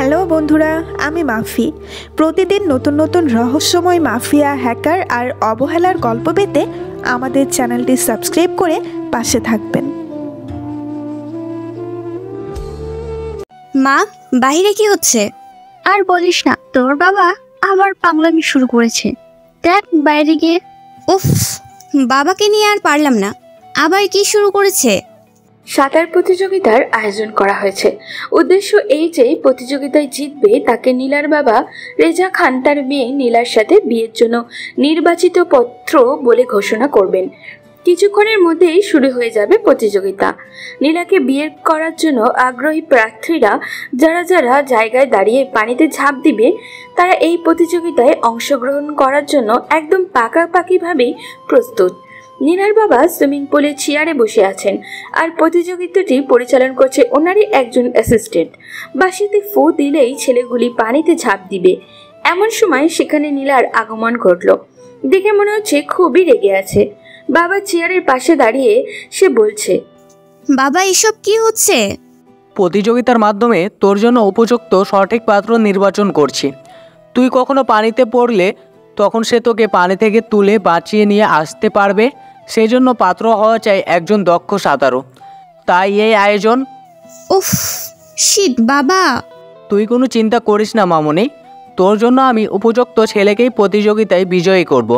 Hello বন্ধুরা, আমি মাফি। প্রতিদিন নতুন নতুন রহস্যময় মাফিয়া, হ্যাকার আর অবহেলার গল্প পেতে আমাদের চ্যানেলটি সাবস্ক্রাইব করে পাশে থাকবেন। মা, বাইরে কি হচ্ছে? আর বলিস না, তোর বাবা আবার পাগলামি শুরু করেছে। দেখ বাইরে গিয়ে। উফ, বাবাকে নিয়ে আর পারলাম না। আবার কি শুরু করেছে? সাঁতার প্রতিযোগিতার আয়োজন করা হয়েছে। উদ্দেশ্য এই যে প্রতিযোগিতায় জিতবে তাকে নীলার বাবা রেজা খান তার মেয়ে নীলার সাথে বিয়ের জন্য নির্বাচিত পত্র বলে ঘোষণা করবেন। কিছুক্ষণের মধ্যেই শুরু হয়ে যাবে প্রতিযোগিতা। নীলাকে বিয়ে করার জন্য আগ্রহী প্রার্থীরা যারা যারা জায়গায় দাঁড়িয়ে পানিতে ঝাঁপ দিবে তারা এই প্রতিযোগিতায় অংশগ্রহণ করার জন্য একদম পাকাপাকিভাবেই প্রস্তুত। নীলার বাবা সুইমিং পুলে চেয়ারে বসে আছেন আর প্রতিযোগিতাটি পরিচালনা করছে ওনারই একজন অ্যাসিস্ট্যান্ট। বাঁশিতে ফু দিলেই ছেলেগুলি পানিতে ঝাঁপ দিবে। এমন সময় সেখানে নীলার আগমন ঘটল। দেখে মনে হচ্ছে খুবই রেগে আছে। বাবা চেয়ারের পাশে দাঁড়িয়ে সে বলছে, বাবা, এসব কি হচ্ছে? প্রতিযোগিতার মাধ্যমে তোর জন্য উপযুক্ত সঠিক পাত্র নির্বাচন করছি। তুই কখনো পানিতে পড়লে তখন সে তোকে পানি থেকে তুলে বাঁচিয়ে নিয়ে আসতে পারবে। সেই জন্য পাত্র হওয়া চাই একজন দক্ষ সাঁতারু। তাই এই আয়োজন। উফ, শিট বাবা। তুই কোনো চিন্তা করিস না মামনি, তোর জন্য আমি উপযুক্ত ছেলেকেই প্রতিযোগিতায় বিজয়ী করব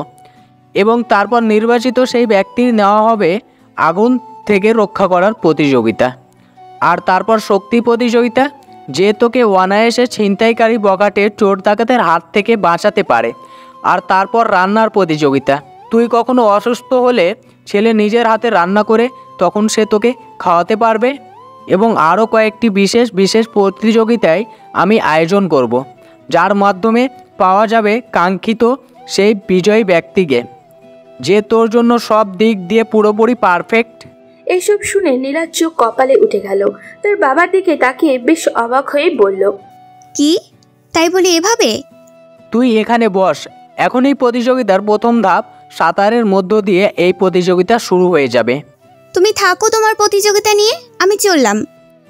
এবং তারপর নির্বাচিত সেই ব্যক্তির নেওয়া হবে আগুন থেকে রক্ষা করার প্রতিযোগিতা, আর তারপর শক্তি প্রতিযোগিতা, যে তোকে অনায়াসে ছিনতাইকারী বগাটে চোর ডাকাতের হাত থেকে বাঁচাতে পারে, আর তারপর রান্নার প্রতিযোগিতা। তুই কখনো অসুস্থ হলে ছেলে নিজের হাতে রান্না করে তখন সে তোকে খাওয়াতে পারবে এবং আরও কয়েকটি বিশেষ বিশেষ প্রতিযোগিতায় আমি আয়োজন করব, যার মাধ্যমে পাওয়া যাবে কাঙ্ক্ষিত সেই বিজয়ী ব্যক্তিকে, যে তোর জন্য সব দিক দিয়ে পুরোপুরি পারফেক্ট। এইসব শুনে নীলার চোখ কপালে উঠে গেল। তার বাবার দিকে তাকিয়ে বেশ অবাক হয়ে বলল, কি? তাই বলি এভাবে? তুই এখানে বস। এখন এই প্রতিযোগিতার প্রথম ধাপ সাঁতারের মধ্য দিয়ে এই প্রতিযোগিতা শুরু হয়ে যাবে। তুমি থাকো তোমার প্রতিযোগিতা নিয়ে, আমি চললাম।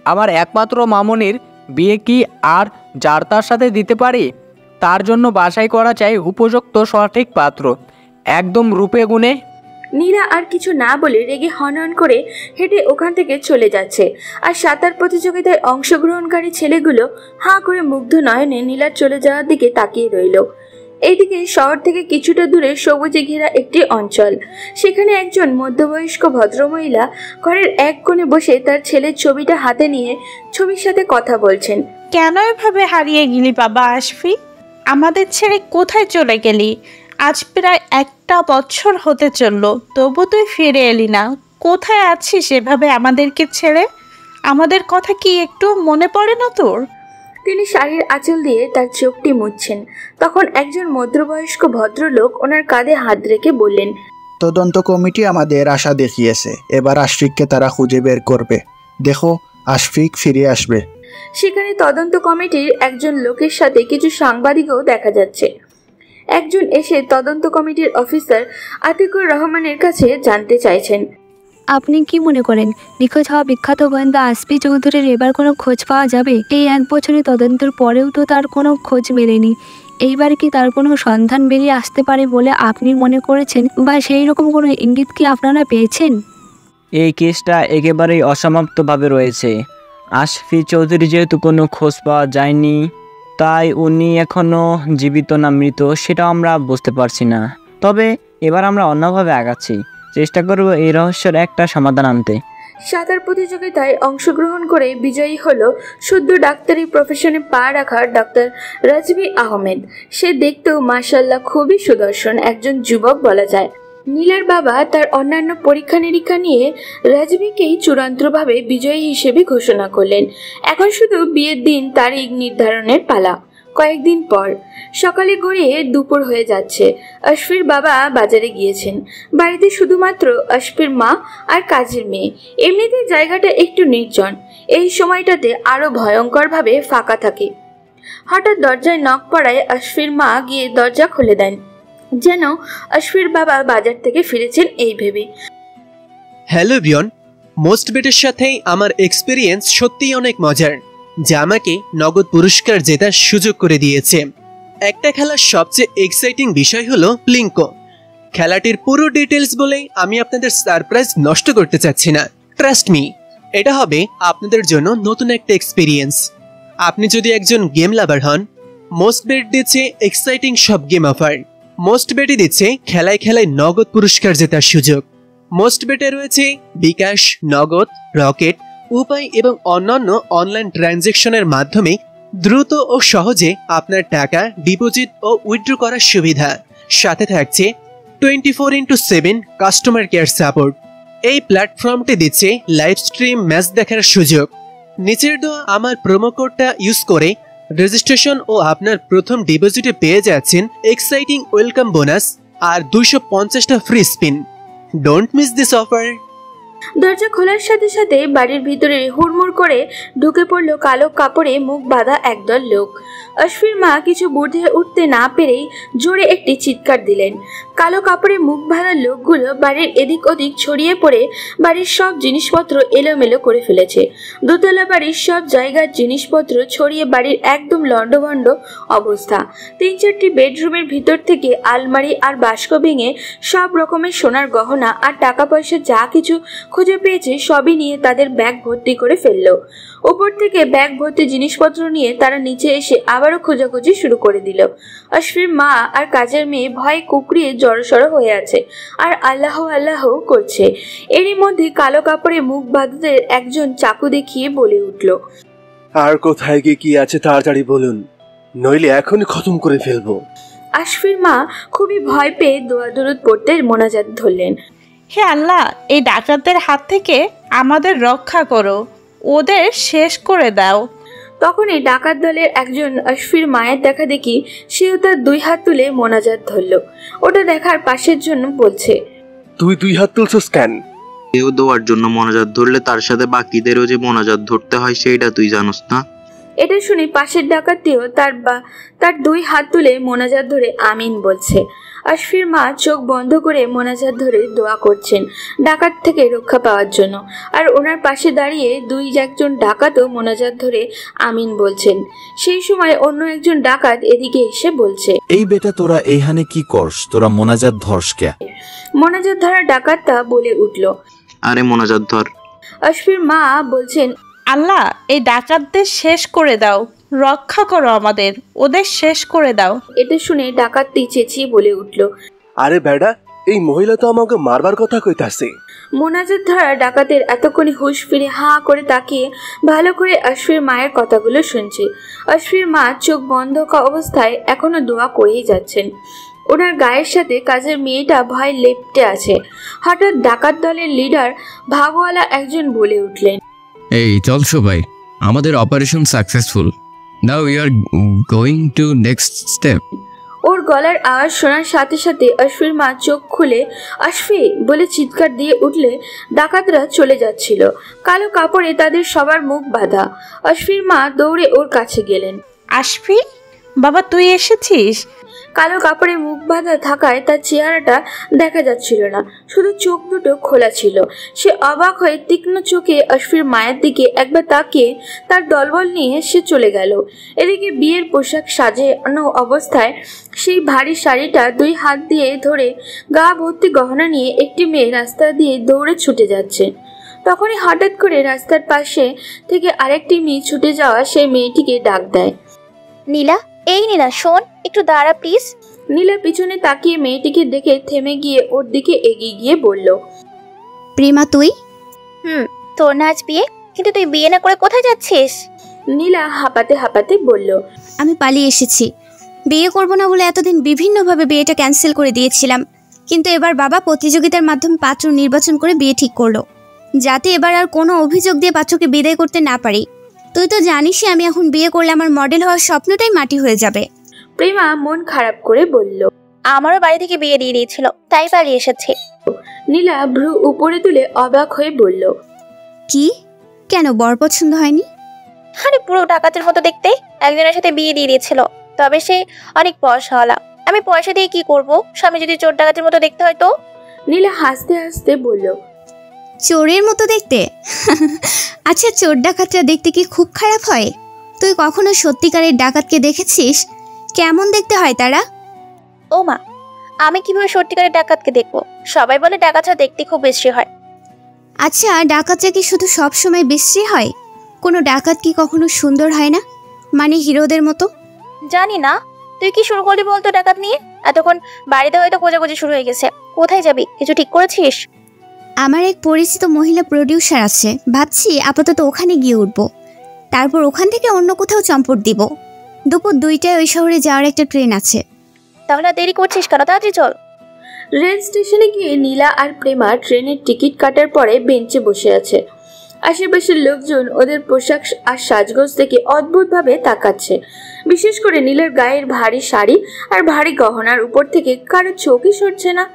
আমার একমাত্র মামনির বিয়ে কি আর যার তার সাথে দিতে পারি? তার জন্য বাছাই করা চাই উপযুক্ত সঠিক পাত্র, একদম রূপে গুণে। নীলা আর কিছু না বলে রেগে হনহন করে হেঁটে ওখান থেকে চলে যাচ্ছে। আর সাঁতার প্রতিযোগিতায় অংশগ্রহণকারী ছেলেগুলো হাঁ করে মুগ্ধ নয়নে নীলার চলে যাওয়ার দিকে তাকিয়ে রইল। এইদিকে শহর থেকে কিছুটা দূরে সবুজে ঘেরা একটি অঞ্চল। সেখানে একজন মধ্যবয়স্ক ভদ্রমহিলা ঘরের এক কোণে বসে তার ছেলের ছবিটা হাতে নিয়ে ছবির সাথে কথা বলছেন। কেন এভাবে হারিয়ে গেলি বাবা আশফি? আমাদের ছেড়ে কোথায় চলে গেলি? আজ প্রায় 1 বছর হতে চললো, তবু তুই ফিরে এলি না। কোথায় আছিস এভাবে আমাদেরকে ছেড়ে? আমাদের কথা কি একটু মনে পড়ে না তোর? তিনি শাড়ির আঁচল দিয়ে তার চোখটি মুছছেন। তখন একজন মধ্যবয়স্ক ভদ্রলোক ওনার কাঁধে হাত রেখে বললেন, তদন্ত কমিটি আমাদের আশা দেখিয়েছে, এবার আশফিককে তারা খুঁজে বের করবে। দেখো, আশফিক ফিরে আসবে। সেখানে তদন্ত কমিটির একজন লোকের সাথে কিছু সাংবাদিকও দেখা যাচ্ছে। একজন এসে তদন্ত কমিটির অফিসার আতিকুর রহমানের কাছে জানতে চাইছেন, আপনি কি মনে করেন নিখোঁজ হওয়া বিখ্যাত গোয়েন্দা আসফি চৌধুরীর এবার কোনো খোঁজ পাওয়া যাবে? এই 1 বছরের তদন্তের পরেও তো তার কোনো খোঁজ মেলেনি। এইবার কি তার কোনো সন্ধান বেরিয়ে আসতে পারে বলে আপনি মনে করেছেন, বা সেই রকম কোনো ইঙ্গিত কি আপনারা পেয়েছেন? এই কেসটা একেবারেই অসমাপ্তভাবে রয়েছে। আসফি চৌধুরী যেহেতু কোনো খোঁজ পাওয়া যায়নি, তাই উনি এখনও জীবিত না মৃত সেটাও আমরা বুঝতে পারছি না। তবে এবার আমরা অন্যভাবে আগাচ্ছি, চেষ্টা করব এই রহস্যের একটা সমাধান আনতে। সাঁতার প্রতিযোগিতায় অংশগ্রহণ করে বিজয়ী হলো সদ্য ডাক্তারি প্রফেশনে পা রাখা ডাক্তার রাজবি আহমেদ। সে দেখতেও মাশাআল্লাহ খুবই সুদর্শন একজন যুবক বলা যায়। নীলার বাবা তার অন্যান্য পরীক্ষা নিরীক্ষা নিয়ে রাজবিকেই চূড়ান্তভাবে বিজয়ী হিসেবে ঘোষণা করলেন। এখন শুধু বিয়ের দিন তারিখ নির্ধারণের পালা। কয়েকদিন পর সকালে গড়িয়ে দুপুর হয়ে যাচ্ছে। আশফির বাবা বাজারে গিয়েছেন। বাড়িতে শুধুমাত্র আশফির মা আর কাজের মেয়ে। এমনিতে জায়গাটা একটু নির্জন। এই সময়টাতে আরো ভয়ঙ্করভাবে ফাঁকা থাকে। হঠাৎ দরজায় নক পড়ায় আশফির মা গিয়ে দরজা খুলে দেন, যেন আশফির বাবা বাজার থেকে ফিরেছেন এই ভেবে। হ্যালো এভরিওয়ান, মোস্ট বেটের সাথে আমার এক্সপিরিয়েন্স সত্যিই অনেক মজার। যা আমাকে নগদ পুরস্কার জেতার সুযোগ করে দিয়েছে। একটা খেলার সবচেয়ে এক্সাইটিং বিষয় হলো প্লিঙ্কো। খেলাটির পুরো ডিটেলস বলে আমি আপনাদের সারপ্রাইজ নষ্ট করতে চাচ্ছি না। ট্রাস্ট মি, এটা হবে আপনাদের জন্য নতুন একটা এক্সপিরিয়েন্স। আপনি যদি একজন গেম লাভার হন, মোস্ট বেট দিচ্ছে এক্সাইটিং সব গেম অফার। মোস্ট বেটই দিচ্ছে খেলায় খেলায় নগদ পুরস্কার জেতার সুযোগ। মোস্ট বেটে রয়েছে বিকাশ, নগদ, রকেট, উপায় এবং অন্যান্য অনলাইন ট্রানজ্যাকশনের মাধ্যমে দ্রুত ও সহজে আপনার টাকা ডিপোজিট ও উইথড্র করার সুবিধা। সাথে থাকছে 24/7 কাস্টমার কেয়ার সাপোর্ট। এই প্ল্যাটফর্মটি দিচ্ছে লাইভ স্ট্রিম ম্যাচ দেখার সুযোগ। নিচের দেওয়া আমার প্রোমো কোডটা ইউজ করে রেজিস্ট্রেশন ও আপনার প্রথম ডিপোজিটে পেয়ে যাচ্ছেন এক্সাইটিং ওয়েলকাম বোনাস আর 250টা free spin. Don't miss this offer. দরজা খোলার সাথে সাথে বাড়ির ভিতরে হুড়মুড় করে ঢুকে পড়ল কালো কাপড়ে মুখ বাঁধা একদল লোক। অশ্বির মা কিছু বুঝে উঠতে না পেরেই জোরে একটি চিৎকার দিলেন। কালো কাপড়ে মুখ বাঁধা লোকগুলো বাড়ির এদিক ওদিক ছড়িয়ে পড়ে বাড়ির সব জিনিসপত্র এলোমেলো করে ফেলেছে। দোতলা বাড়ির সব জায়গার জিনিসপত্র ছড়িয়ে বাড়ির একদম লন্ডভন্ড অবস্থা। 3-4টি বেডরুমের ভিতর থেকে আলমারি আর বাস্ক ভেঙে সব রকমের সোনার গহনা আর টাকা পয়সা যা কিছু খুঁজে পেয়েছে সবই নিয়ে তাদের ব্যাগ ভর্তি করে ফেললো। উপর থেকে ব্যাগ ভর্তি জিনিসপত্র নিয়ে তারা নিচে এসে আবারও খোঁজাখুঁজি শুরু করে দিল। অশ্বির মা আর কাজের মেয়ে ভয়ে কুকড়িয়ে জড়সড় হয়ে আছে আর আল্লাহ আল্লাহ করছে। এরই মধ্যে কালো কাপড়ে মুখ বাঁধাদের একজন চাকু দেখিয়ে বলে উঠল, আর কোথায় গিয়ে কি আছে তাড়াতাড়ি বলুন, নইলে এখনই খতম করে ফেলবো। আশফির মা খুবই ভয় পেয়ে দোয়া দরুদ পড়তে মোনাজাত ধরলেন। হে আল্লাহ, এই ডাকাতদের হাত থেকে আমাদের রক্ষা করো, ওদের শেষ করে দাও। তখনই ডাকাত দলের একজন আশফির মায়ের দেখা দেখি সেও তার 2 হাত তুলে মোনাজাত ধরল। ওটা দেখার পাশের জন্য বলছে, তুই 2 হাত তুলছস কেন? কেউ দোয়ার জন্য মোনাজাত ধরলে তার সাথে বাকিদেরও যে মোনাজাত ধরতে হয় সেইটা তুই জানোস না? এটা শুনে পাশের ডাকাতটিও তার 2 হাত তুলে মোনাজাত ধরে আমিন বলছে। আশফির মা চোখ বন্ধ করে মোনাজাত ধরে দোয়া করছেন ডাকাত থেকে রক্ষা পাওয়ার জন্য, আর ওনার পাশে দাঁড়িয়ে একজন ডাকাতও মোনাজাত ধরে আমিন বলছেন। সেই সময় অন্য একজন ডাকাত এদিকে এসে বলছে, এই বেটা তোরা এইখানে কি করস? তোরা মোনাজাত ধরস কে? মোনাজাত ধরা ডাকাতটা বলে উঠল, আরে মোনাজাত ধর। আশফির মা বলছেন, আল্লাহ, এই ডাকাতদের শেষ করে দাও, রক্ষা করো আমাদের, ওদের শেষ করে দাও। এটা শুনে ডাকাতটি চেঁচিয়ে বলে উঠল, আরে বেটা, এই মহিলা তো আমাকে মারবার কথা কইতাছে। মোনাজাত ধরা ডাকাতের এতক্ষণে হুঁশ ফিরে হাঁ করে তাকিয়ে ভালো করে আশফির মায়ের কথাগুলো শুনছে। আশফির মা চোখ বন্ধ অবস্থায় এখনো দোয়া করেই যাচ্ছেন। ওনার গায়ের সাথে কাজের মেয়েটা ভয় লেপ্টে আছে। হঠাৎ ডাকাত দলের লিডার ভাগওয়ালা একজন বলে উঠলেন, এই চল সবাই, আমাদের operation successful, now we are going to next step. ওর গলার আওয়াজ শোনার সাথে সাথে আশফির মা চোখ খুলে আশফি বলে চিৎকার দিয়ে উঠলে ডাকাতরা চলে যাচ্ছিল। কালো কাপড়ে তাদের সবার মুখ বাঁধা। আশফির মা দৌড়ে ওর কাছে গেলেন। আশফি, বাবা তুই এসেছিস? কালো কাপড়ে মুখ বাঁধা থাকায় তার চেহারাটা দেখা যাচ্ছিল না, শুধু চোখ দুটো খোলা ছিল। সে অবাক হয়ে তীক্ষ্ণ চোখে আশফির মায়ের দিকে একবার তাকিয়ে তার দলবল নিয়ে সে চলে গেল। এদিকে বিয়ের পোশাক সাজানো অবস্থায় সেই ভারী শাড়িটা 2 হাত দিয়ে ধরে গা ভর্তি গহনা নিয়ে একটি মেয়ে রাস্তা দিয়ে দৌড়ে ছুটে যাচ্ছে। তখনই হঠাৎ করে রাস্তার পাশে থেকে আরেকটি মেয়ে ছুটে যাওয়া সেই মেয়েটিকে ডাক দেয়, নীলা, এই নীলা শোন, একটু দাঁড়া প্লিজ। নীলা পিছনে তাকিয়ে মেয়েটিকে দেখে থেমে গিয়ে ওর দিকে এগিয়ে গিয়ে বলল, প্রেমা তুই? তোর না আজ বিয়ে, কিন্তু তুই বিয়ে না করে কোথায় যাচ্ছিস? নীলা হাঁপাতে হাঁপাতে বলল, আমি পালিয়ে এসেছি। বিয়ে করব না বলে এতদিন বিভিন্নভাবে বিয়েটা ক্যান্সেল করে দিয়েছিলাম, কিন্তু এবার বাবা প্রতিযোগিতার মাধ্যমে পাত্র নির্বাচন করে বিয়ে ঠিক করলো, যাতে এবার আর কোনো অভিযোগ দিয়ে পাত্রকে বিদায় করতে না পারি। তুই তো জানিসই আমি এখন বিয়ে করলে আমার মডেল হওয়ার স্বপ্নটাই মাটি হয়ে যাবে। প্রেমা মন খারাপ করে বলল, আমারও বাড়ি থেকে বিয়ে দিয়ে দিয়েছিল, তাই পালিয়ে এসেছে। নীলা ভ্রু উপরে তুলে অবাক হয়ে বলল, কি? কেন, বর পছন্দ হয়নি? আরে পুরো ডাকাতের মতো দেখতে, একজনের সাথে বিয়ে দিয়ে দিয়েছিল, তবে সে অনেক পয়সাওয়ালা। আমি পয়সা দিয়ে কি করব? স্বামী যদি চোর ডাকাতের মতো দেখতে হয় তো? নীলা হাসতে হাসতে বলল, চোরের মতো দেখতে? আচ্ছা, চোর ডাকাতরা দেখতে কি খুব খারাপ হয়? তুই কখনো সত্যিকারের ডাকাতকে দেখেছিস? কেমন দেখতে হয় তারা? ও মা, আমি কিভাবে সত্যিকারের ডাকাতকে দেখবো? সবাই বলে ডাকাতরা দেখতে খুব বিশ্রী হয়। আচ্ছা, ডাকাতরা কি শুধু সব সময় বিশ্রী হয়? কোনো ডাকাত কি কখনো সুন্দর হয় না, মানে হিরোদের মতো? জানি না, তুই কি শুরু করলি বলতো ডাকাত নিয়ে? এতক্ষণ বাড়িতে হয়তো খোঁজাখুঁজি শুরু হয়ে গেছে। কোথায় যাবি, কিছু ঠিক করেছিস? আমার এক পরিচিত মহিলা প্রডিউসার আছে, ভাবছি আপাতত ওখানে গিয়ে উঠবো, তারপর ওখান থেকে অন্য কোথাও চম্পট দিব। দুপুর 2টায় ওই শহরে যাওয়ার একটা ট্রেন আছে। তাহলে দেরি করছিস কেন, তাড়াতাড়ি চল। রেল স্টেশনে গিয়ে নীলা আর প্রেমা ট্রেনের টিকিট কাটার পরে বেঞ্চে বসে আছে। আশেপাশের লোকজন ওদের পোশাক আর সাজগোজ থেকে অদ্ভুতভাবে তাকাচ্ছে। বিশেষ করে নীলার গায়ের ভারী শাড়ি আর ভারী গহনার উপর থেকে কারো চোখই সরছে না।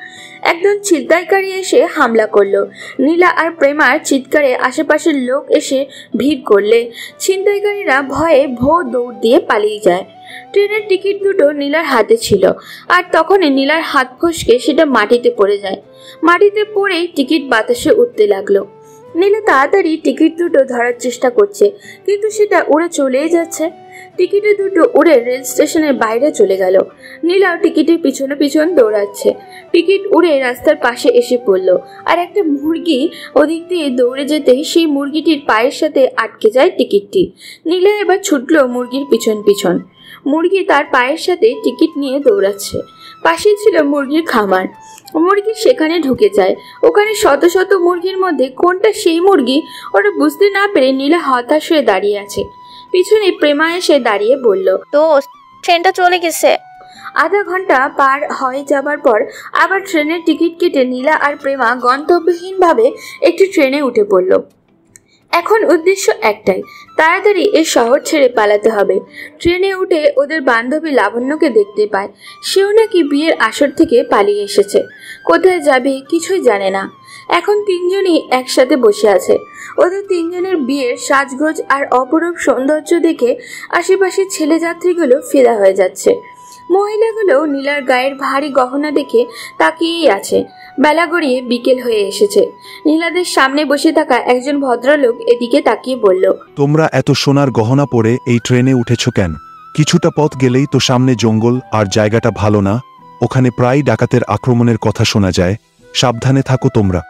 একজন ছিনতাইকারী এসে হামলা করলো। নীলা আর প্রেমার চিৎকারে আশেপাশের লোক এসে ভিড় করলে ছিনতাইকারীরা ভয়ে দৌড় দিয়ে পালিয়ে যায়। ট্রেনের টিকিট দুটো নীলার হাতে ছিল, আর তখনই নীলার হাত ফসকে সেটা মাটিতে পড়ে যায়। মাটিতে পড়েই টিকিট বাতাসে উঠতে লাগলো। নীলা তাড়াতাড়ি টিকিট দুটো ধরার চেষ্টা করছে, কিন্তু সেটা উড়ে চলেই যাচ্ছে। টিকিটের দুটো উড়ে রেল স্টেশনের বাইরে চলে গেল। নীলাও টিকিটের পিছনে পিছন দৌড়াচ্ছে। টিকিট উড়ে রাস্তার পাশে এসে পড়লো, আর একটা মুরগি ওদিক দিয়ে দৌড়ে যেতেই সেই মুরগিটির পায়ের সাথে আটকে যায় টিকিটটি। নীলা এবার ছুটলো মুরগির পিছন পিছন। মুরগি তার পায়ের সাথে টিকিট নিয়ে দৌড়াচ্ছে। পাশেই ছিল মুরগির খামার। মুরগি সেখানে ঢুকে যায়। ওখানে শত শত মুরগির মধ্যে কোনটা সেই মুরগি ওরা বুঝতে না পেরে নীলা হতাশ হয়ে দাঁড়িয়ে আছে। পিছনে প্রেমা এসে দাঁড়িয়ে বলল, দোস্ত, ট্রেনটা চলে গেছে। আধা ঘন্টা পার হয়ে যাবার পর আবার ট্রেনের টিকিট কেটে নীলা আর প্রেমা গন্তব্যহীনভাবে একটি ট্রেনে উঠে পড়ল। এখন উদ্দেশ্য একটাই, তাড়াতাড়ি এই শহর ছেড়ে পালাতে হবে। ট্রেনে উঠে ওদের বান্ধবী লাবণ্যকে দেখতে পায়। সেও নাকি বিয়ের আসর থেকে পালিয়ে এসেছে। কোথায় যাবে কিছুই জানে না। এখন তিনজনই একসাথে বসে আছে। ওদের তিনজনের বিয়ের সাজগোজ আর অপরূপ সৌন্দর্য দেখে আশেপাশের ছেলে যাত্রীগুলো ফিদা হয়ে যাচ্ছে। মহিলাগুলো নীলার গায়ের ভারী গহনা দেখে তাকিয়েই আছে। বেলা গড়িয়ে বিকেল হয়ে এসেছে। নীলাদের সামনে বসে থাকা একজন ভদ্রলোক এদিকে তাকিয়ে বলল, তোমরা এত সোনার গহনা পরে এই ট্রেনে উঠেছ কেন? কিছুটা পথ গেলেই তো সামনে জঙ্গল, আর জায়গাটা ভালো না। ওখানে প্রায় ডাকাতের আক্রমণের কথা শোনা যায়, সাবধানে থাকো তোমরা।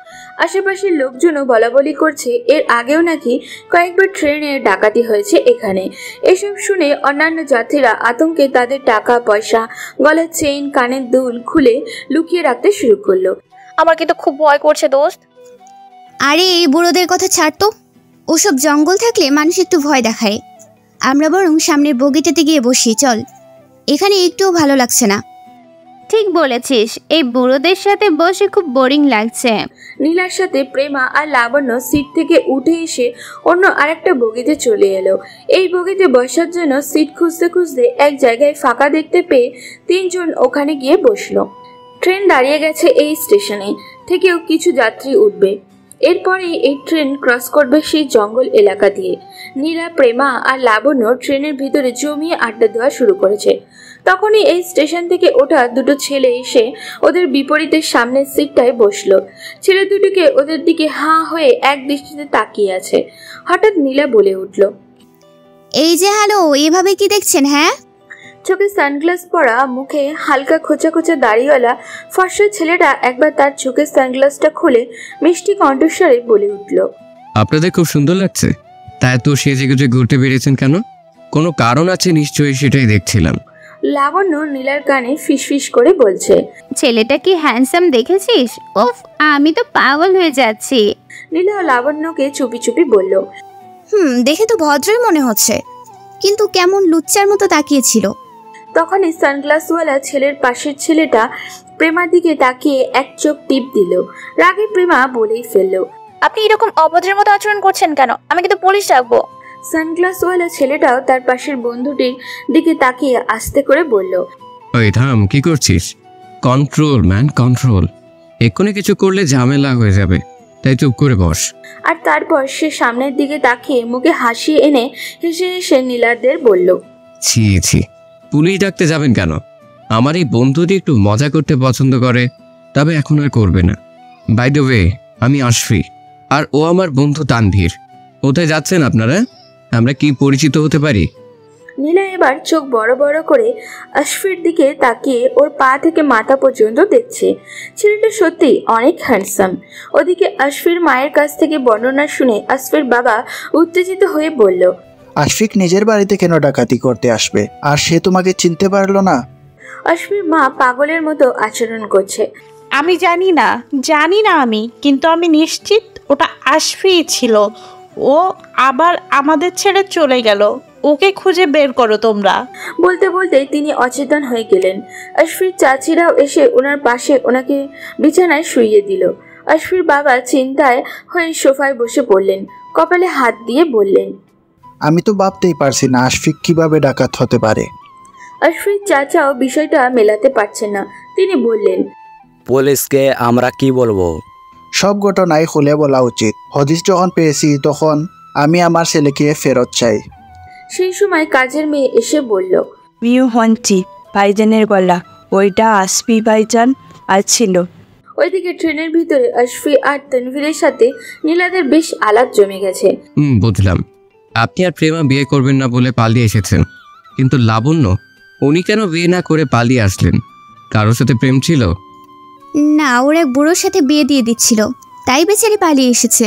আশেপাশের লোকজনও বলাবলি করছে এর আগেও নাকি কয়েকবার ট্রেনে ডাকাতি হয়েছে এখানে। এসব শুনে অন্যান্য যাত্রীরা আতঙ্কে তাদের টাকা পয়সা, গলার চেইন, কানের দুল খুলে লুকিয়ে রাখতে শুরু করলো। আমার কিন্তু খুব ভয় করছে দোস্ত। আরে এই বুড়োদের কথা ছাড় তো। ওসব জঙ্গল থাকলে মানুষ একটু ভয় দেখায়। আমরা বরং সামনের বগিটাতে গিয়ে বসি, চল। এখানে একটুও ভালো লাগছে না। ঠিক বলেছিস, এই বুড়োদের সাথে বসে খুব বোরিং লাগছে। নীলার সাথে প্রেমা আর লাবণ্য সিট থেকে উঠে এসে অন্য আরেকটা বগিতে চলে এলো। এই বগিতে বসার জন্য সিট খুঁজতে খুঁজতে এক জায়গায় ফাঁকা দেখতে পেয়ে তিনজন ওখানে গিয়ে বসলো। ট্রেন দাঁড়িয়ে গেছে এই স্টেশনে, থেকেও কিছু যাত্রী উঠবে। এরপরেই এই ট্রেন ক্রস করবে সেই জঙ্গল এলাকা দিয়ে। নীলা, প্রেমা আর লাবণ্য ট্রেনের ভিতরে জমিয়ে আড্ডা দেওয়া শুরু করেছে। তখনই এই স্টেশন থেকে ওঠা দুটো ছেলে এসে ওদের বিপরীতের সামনের সিটটায় বসলো। ছেলে দুটোকে ওদের দিকে হাঁ হয়ে এক দৃষ্টিতে তাকিয়ে আছে। হঠাৎ নীলা বলে উঠল, এই যে হ্যালো, এভাবে কি দেখছেন? হ্যাঁ, চোখে সানগ্লাস পরা, মুখে হালকা খোঁচা খোঁচা দাড়িওয়ালা ফর্সা ছেলেটা একবার তার চোখের সানগ্লাসটা খুলে মিষ্টি কণ্ঠস্বরে বলে উঠল, আপনাদের খুব সুন্দর লাগছে। তা এত সেজে গুজে ঘুরতে বেরিয়েছেন কেন? কোনো কারণ আছে নিশ্চয়ই, সেটাই দেখছিলাম। লাবণ্য নীলার কানে ফিসফিস করে বলছে, ছেলেটা কি হ্যান্ডসাম দেখেছিস? উফ, আমি তো পাগল হয়ে যাচ্ছি। নীলা লাবণ্যকে চুপি চুপি বলল, দেখে তো ভদ্রই মনে হচ্ছে, কিন্তু কেমন লুচ্চার মতো তাকিয়েছিল। তখনই সানগ্লাসওয়ালা ছেলের পাশের ছেলেটা প্রেমার দিকে তাকিয়ে এক চোখ টিপ দিল। রাগে প্রেমা বলেই ফেলল, আপনি এরকম অভদ্রের মতো আচরণ করছেন কেন? আমি কিন্তু পুলিশ ডাকবো। সানগ্লাসওয়ালা ছেলেটাও তার পাশের বন্ধুটির দিকে তাকিয়ে আস্তে করে বলল, ওই থাম, কি করছিস? Control man, control. এক্ষুনি কিছু করলে ঝামেলা হয়ে যাবে, তাই চুপ করে বস। আর তারপর সে সামনের দিকে তাকিয়ে মুখে হাসি এনে হেসে হেসে নীলাদের বলল, ছি ছি, পুলিশ ডাকতে যাবেন কেন? আমার এই বন্ধুটি একটু মজা করতে পছন্দ করে, তবে এখন আর করবে না। বাই দ্য ওয়ে, আমি আশফি, আর ও আমার বন্ধু তানভীর। কোথায় যাচ্ছেন আপনারা? আমরা কি পরিচিত হতে পারি? নীলা এবার চোখ বড় বড় করে আশফির দিকে তাকিয়ে ওর পা থেকে মাথা পর্যন্ত দেখছে। ছেলেটা সত্যি অনেক হ্যান্ডসাম। ওদিকে আশফির মায়ের কাছ থেকে বর্ণনা শুনে আশফির বাবা উত্তেজিত হয়ে বলল, আশফিক নিজের বাড়িতে কেন ডাকাতি করতে আসবে? আর সে তোমাকে চিনতে পারলো না? আশফির মা পাগলের মতো আচরণ করছে। আমি জানি না আমি, কিন্তু আমি নিশ্চিত ওটা আশফিই ছিল। ও আবার আমাদের ছেড়ে চলে গেল। ওকে খুঁজে বের করো তোমরা। বলতে বলতে তিনি অচেতন হয়ে গেলেন। আশফির চাচিরাও এসে ওনার পাশে ওনাকে বিছানায় শুইয়ে দিল। আশফির বাবা চিন্তায় হয়ে সোফায় বসে পড়লেন, কপালে হাত দিয়ে বললেন, আমি তো ভাবতেই পারছি না আশফিক কিভাবে ডাকাত হতে পারে। আশফির চাচাও বিষয়টা মেলাতে পারছেন না। তিনি বললেন, পুলিশকে আমরা কি বলবো? সব ঘটনাই খুলে বলা উচিত। হদিস যখন পেয়েছি তখন আমি আমার ছেলেকে ফেরত চাই। সেই সময় কাজের মেয়ে এসে বলল, মিউ হন্টি ভাইজানের গলা, ওইটা আসফি ভাইজান আসছিল। ওইদিকে ট্রেনের ভিতরে আশফি আর তানভীরের সাথে নীলাদের বেশ আলাপ জমে গেছে। বুঝলাম, আপনি আর প্রেমা বিয়ে করবেন না বলে পালিয়ে এসেছেন, কিন্তু লাবণ্য উনি কেন বিয়ে না করে পালিয়ে আসলেন? কারোর সাথে প্রেম ছিল? না, ওর এক বুড়োর সাথে বিয়ে দিয়ে দিচ্ছিল, তাই বেচারি পালিয়ে এসেছে।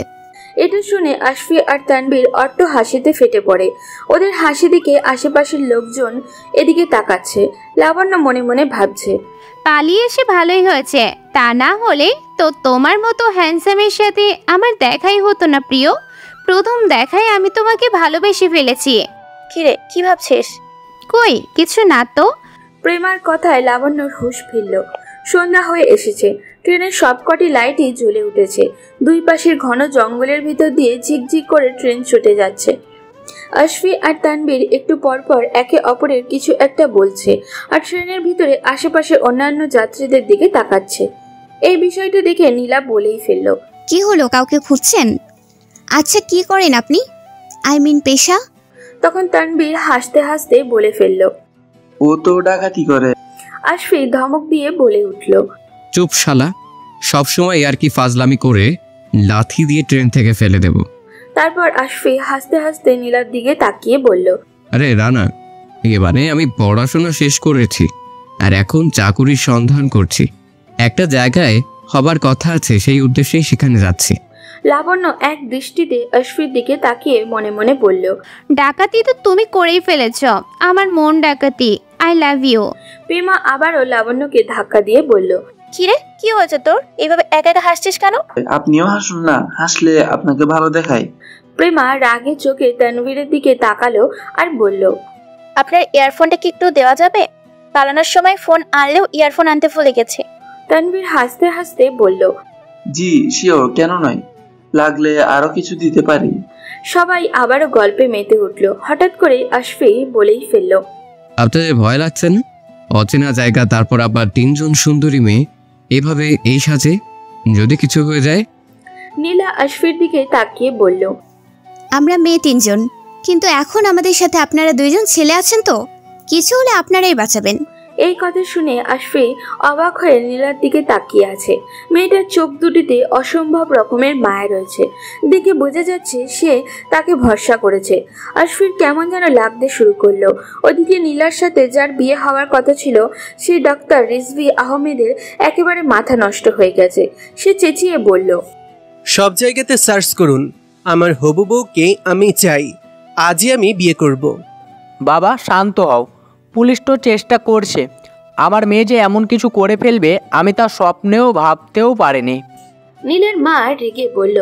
এটা শুনে আশফি আর তানভীর অট্ট হাসিতে ফেটে পড়ে। ওদের হাসি দিকে আশেপাশের লোকজন এদিকে তাকাচ্ছে। লাবণ্য মনে মনে ভাবছে, পালিয়ে এসে ভালোই হয়েছে, তা না হলে তো তোমার মতো হ্যান্ডসামের সাথে আমার দেখাই হতো না প্রিয়। প্রথম দেখায় আমি তোমাকে ভালোবেসে ফেলেছি। কিরে, কি ভাবছিস? কই কিছু না তো। প্রেমার কথায় লাবণ্যর হুঁশ ফিরল। সন্ধ্যা হয়ে এসেছে। ট্রেনের সবকটি লাইটই জ্বলে উঠেছে। দুই পাশের ঘন জঙ্গলের ভিতর দিয়ে ঝিকঝিক করে ট্রেন ছুটে যাচ্ছে। আশফি আর তানভীর একটু পরপর একে অপরের কিছু একটা বলছে, আর ট্রেনের ভিতরে আশেপাশে অন্যান্য যাত্রীদের দিকে তাকাচ্ছে। এই বিষয়টা দেখে নীলা বলেই ফেলল, কি হলো, কাউকে খুঁজছেন? আচ্ছা, কি করেন আপনি? আই মিন পেশা? তখন তানভীর হাসতে হাসতে বলে ফেলল, ও তো ডাকাতি করে। আশফি ধমক দিয়ে বলে উঠল, চুপ শালা, সবসময় আর কি ফাজলামি করে লাথি দিয়ে ট্রেন থেকে ফেলে দেব। তারপর আশফি হাসতে হাসতে নীলার দিকে তাকিয়ে বলল, আরে রানা, এবারে আমি পড়াশোনা শেষ করেছি আর এখন চাকুরির সন্ধান করছি। একটা জায়গায় হবার কথা আছে, সেই উদ্দেশ্যেই সেখানে যাচ্ছি। লাবণ্য এক দৃষ্টিতে আশফির দিকে তাকিয়ে মনে মনে বলল, ডাকাতি তো তুমি করেই ফেলেছ, আমার মন ডাকাতি। I love you. প্রেমা আবারও লাবণ্যকে ধাক্কা দিয়ে বলল, কিরে, কি হয়েছে তোর? এইভাবে একা একা হাসছিস কেন? আপনিও হাসুন না, হাসলে আপনাকে ভালো দেখায়। প্রেমা রাগে চোখে তানভীরের দিকে তাকালো আর বলল, আপনার ইয়ারফোনটা কি একটু দেওয়া যাবে? পালানোর সময় ফোন আনলেও ইয়ারফোন আনতে ভুলে গেছে। তানভীর হাসতে হাসতে বলল, জি শিওর, কেন নয়, লাগলে আরো কিছু দিতে পারি। সবাই আবারও গল্পে মেতে উঠল। হঠাৎ করে আশফি বলেই ফেলল, আপনাদের ভয় লাগছে না? অচেনা জায়গা, তারপর আবার তিনজন সুন্দরী মেয়ে এভাবে এই সাজে, যদি কিছু হয়ে যায়? নীলা আশফির দিকে তাকিয়ে বলল, আমরা মেয়ে তিনজন, কিন্তু এখন আমাদের সাথে আপনারা দুইজন ছেলে আছেন, তো কিছু হলে আপনারাই বাঁচাবেন। এই কথা শুনে আশফি অবাক হয়ে নীলার দিকে তাকিয়ে আছে। মেয়েটার চোখ দুটিতে অসম্ভব রকমের মায়া রয়েছে। দেখে বোঝা যাচ্ছে সে তাকে ভরসা করেছে। আশফির কেমন যেন লাগতে শুরু করলো। ওদিকে নীলার সাথে যার বিয়ে হওয়ার কথা ছিল, সেই ডক্টর রিজভি আহমেদের একেবারে মাথা নষ্ট হয়ে গেছে। সে চেঁচিয়ে বলল, সব জায়গাতে সার্চ করুন, আমার হবু বউকে আমি চাই, আজই আমি বিয়ে করব। বাবা শান্ত হও, পুলিশ তো চেষ্টা করছে। আমার মেয়ে যে এমন কিছু করে ফেলবে আমি তা স্বপ্নেও ভাবতেও পারিনি। নীলের মা রেগে বলল,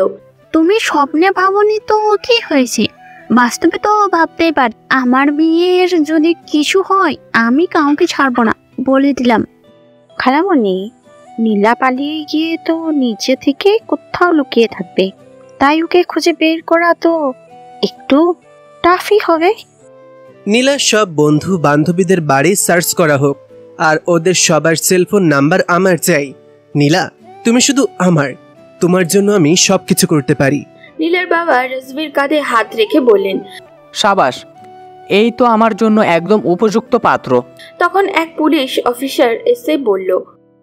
তুমি স্বপ্নে ভাবনি তো কি হয়েছে, বাস্তবে তো ভাবতেই পার। আমার বিয়ের যদি কিছু হয় আমি কাউকে ছাড়বো না, বলে দিলাম। খালামণি, নীলা পালিয়ে গিয়ে তো নিচে থেকে কোথাও লুকিয়ে থাকবে, তাই ওকে খুঁজে বের করা তো একটু টাফই হবে। নীলা সব বন্ধু বান্ধবীদের বাড়ি সার্চ করা হোক, আর ওদের সবার সেলফোন নাম্বার আমার চাই। নীলা, তুমি শুধু আমার, তোমার জন্য আমি সবকিছু করতে পারি। নীলার বাবা রিজভির কাঁধে হাত রেখে বললেন, সাবাস, এই তো আমার জন্য একদম উপযুক্ত পাত্র। তখন এক পুলিশ অফিসার এসে বলল,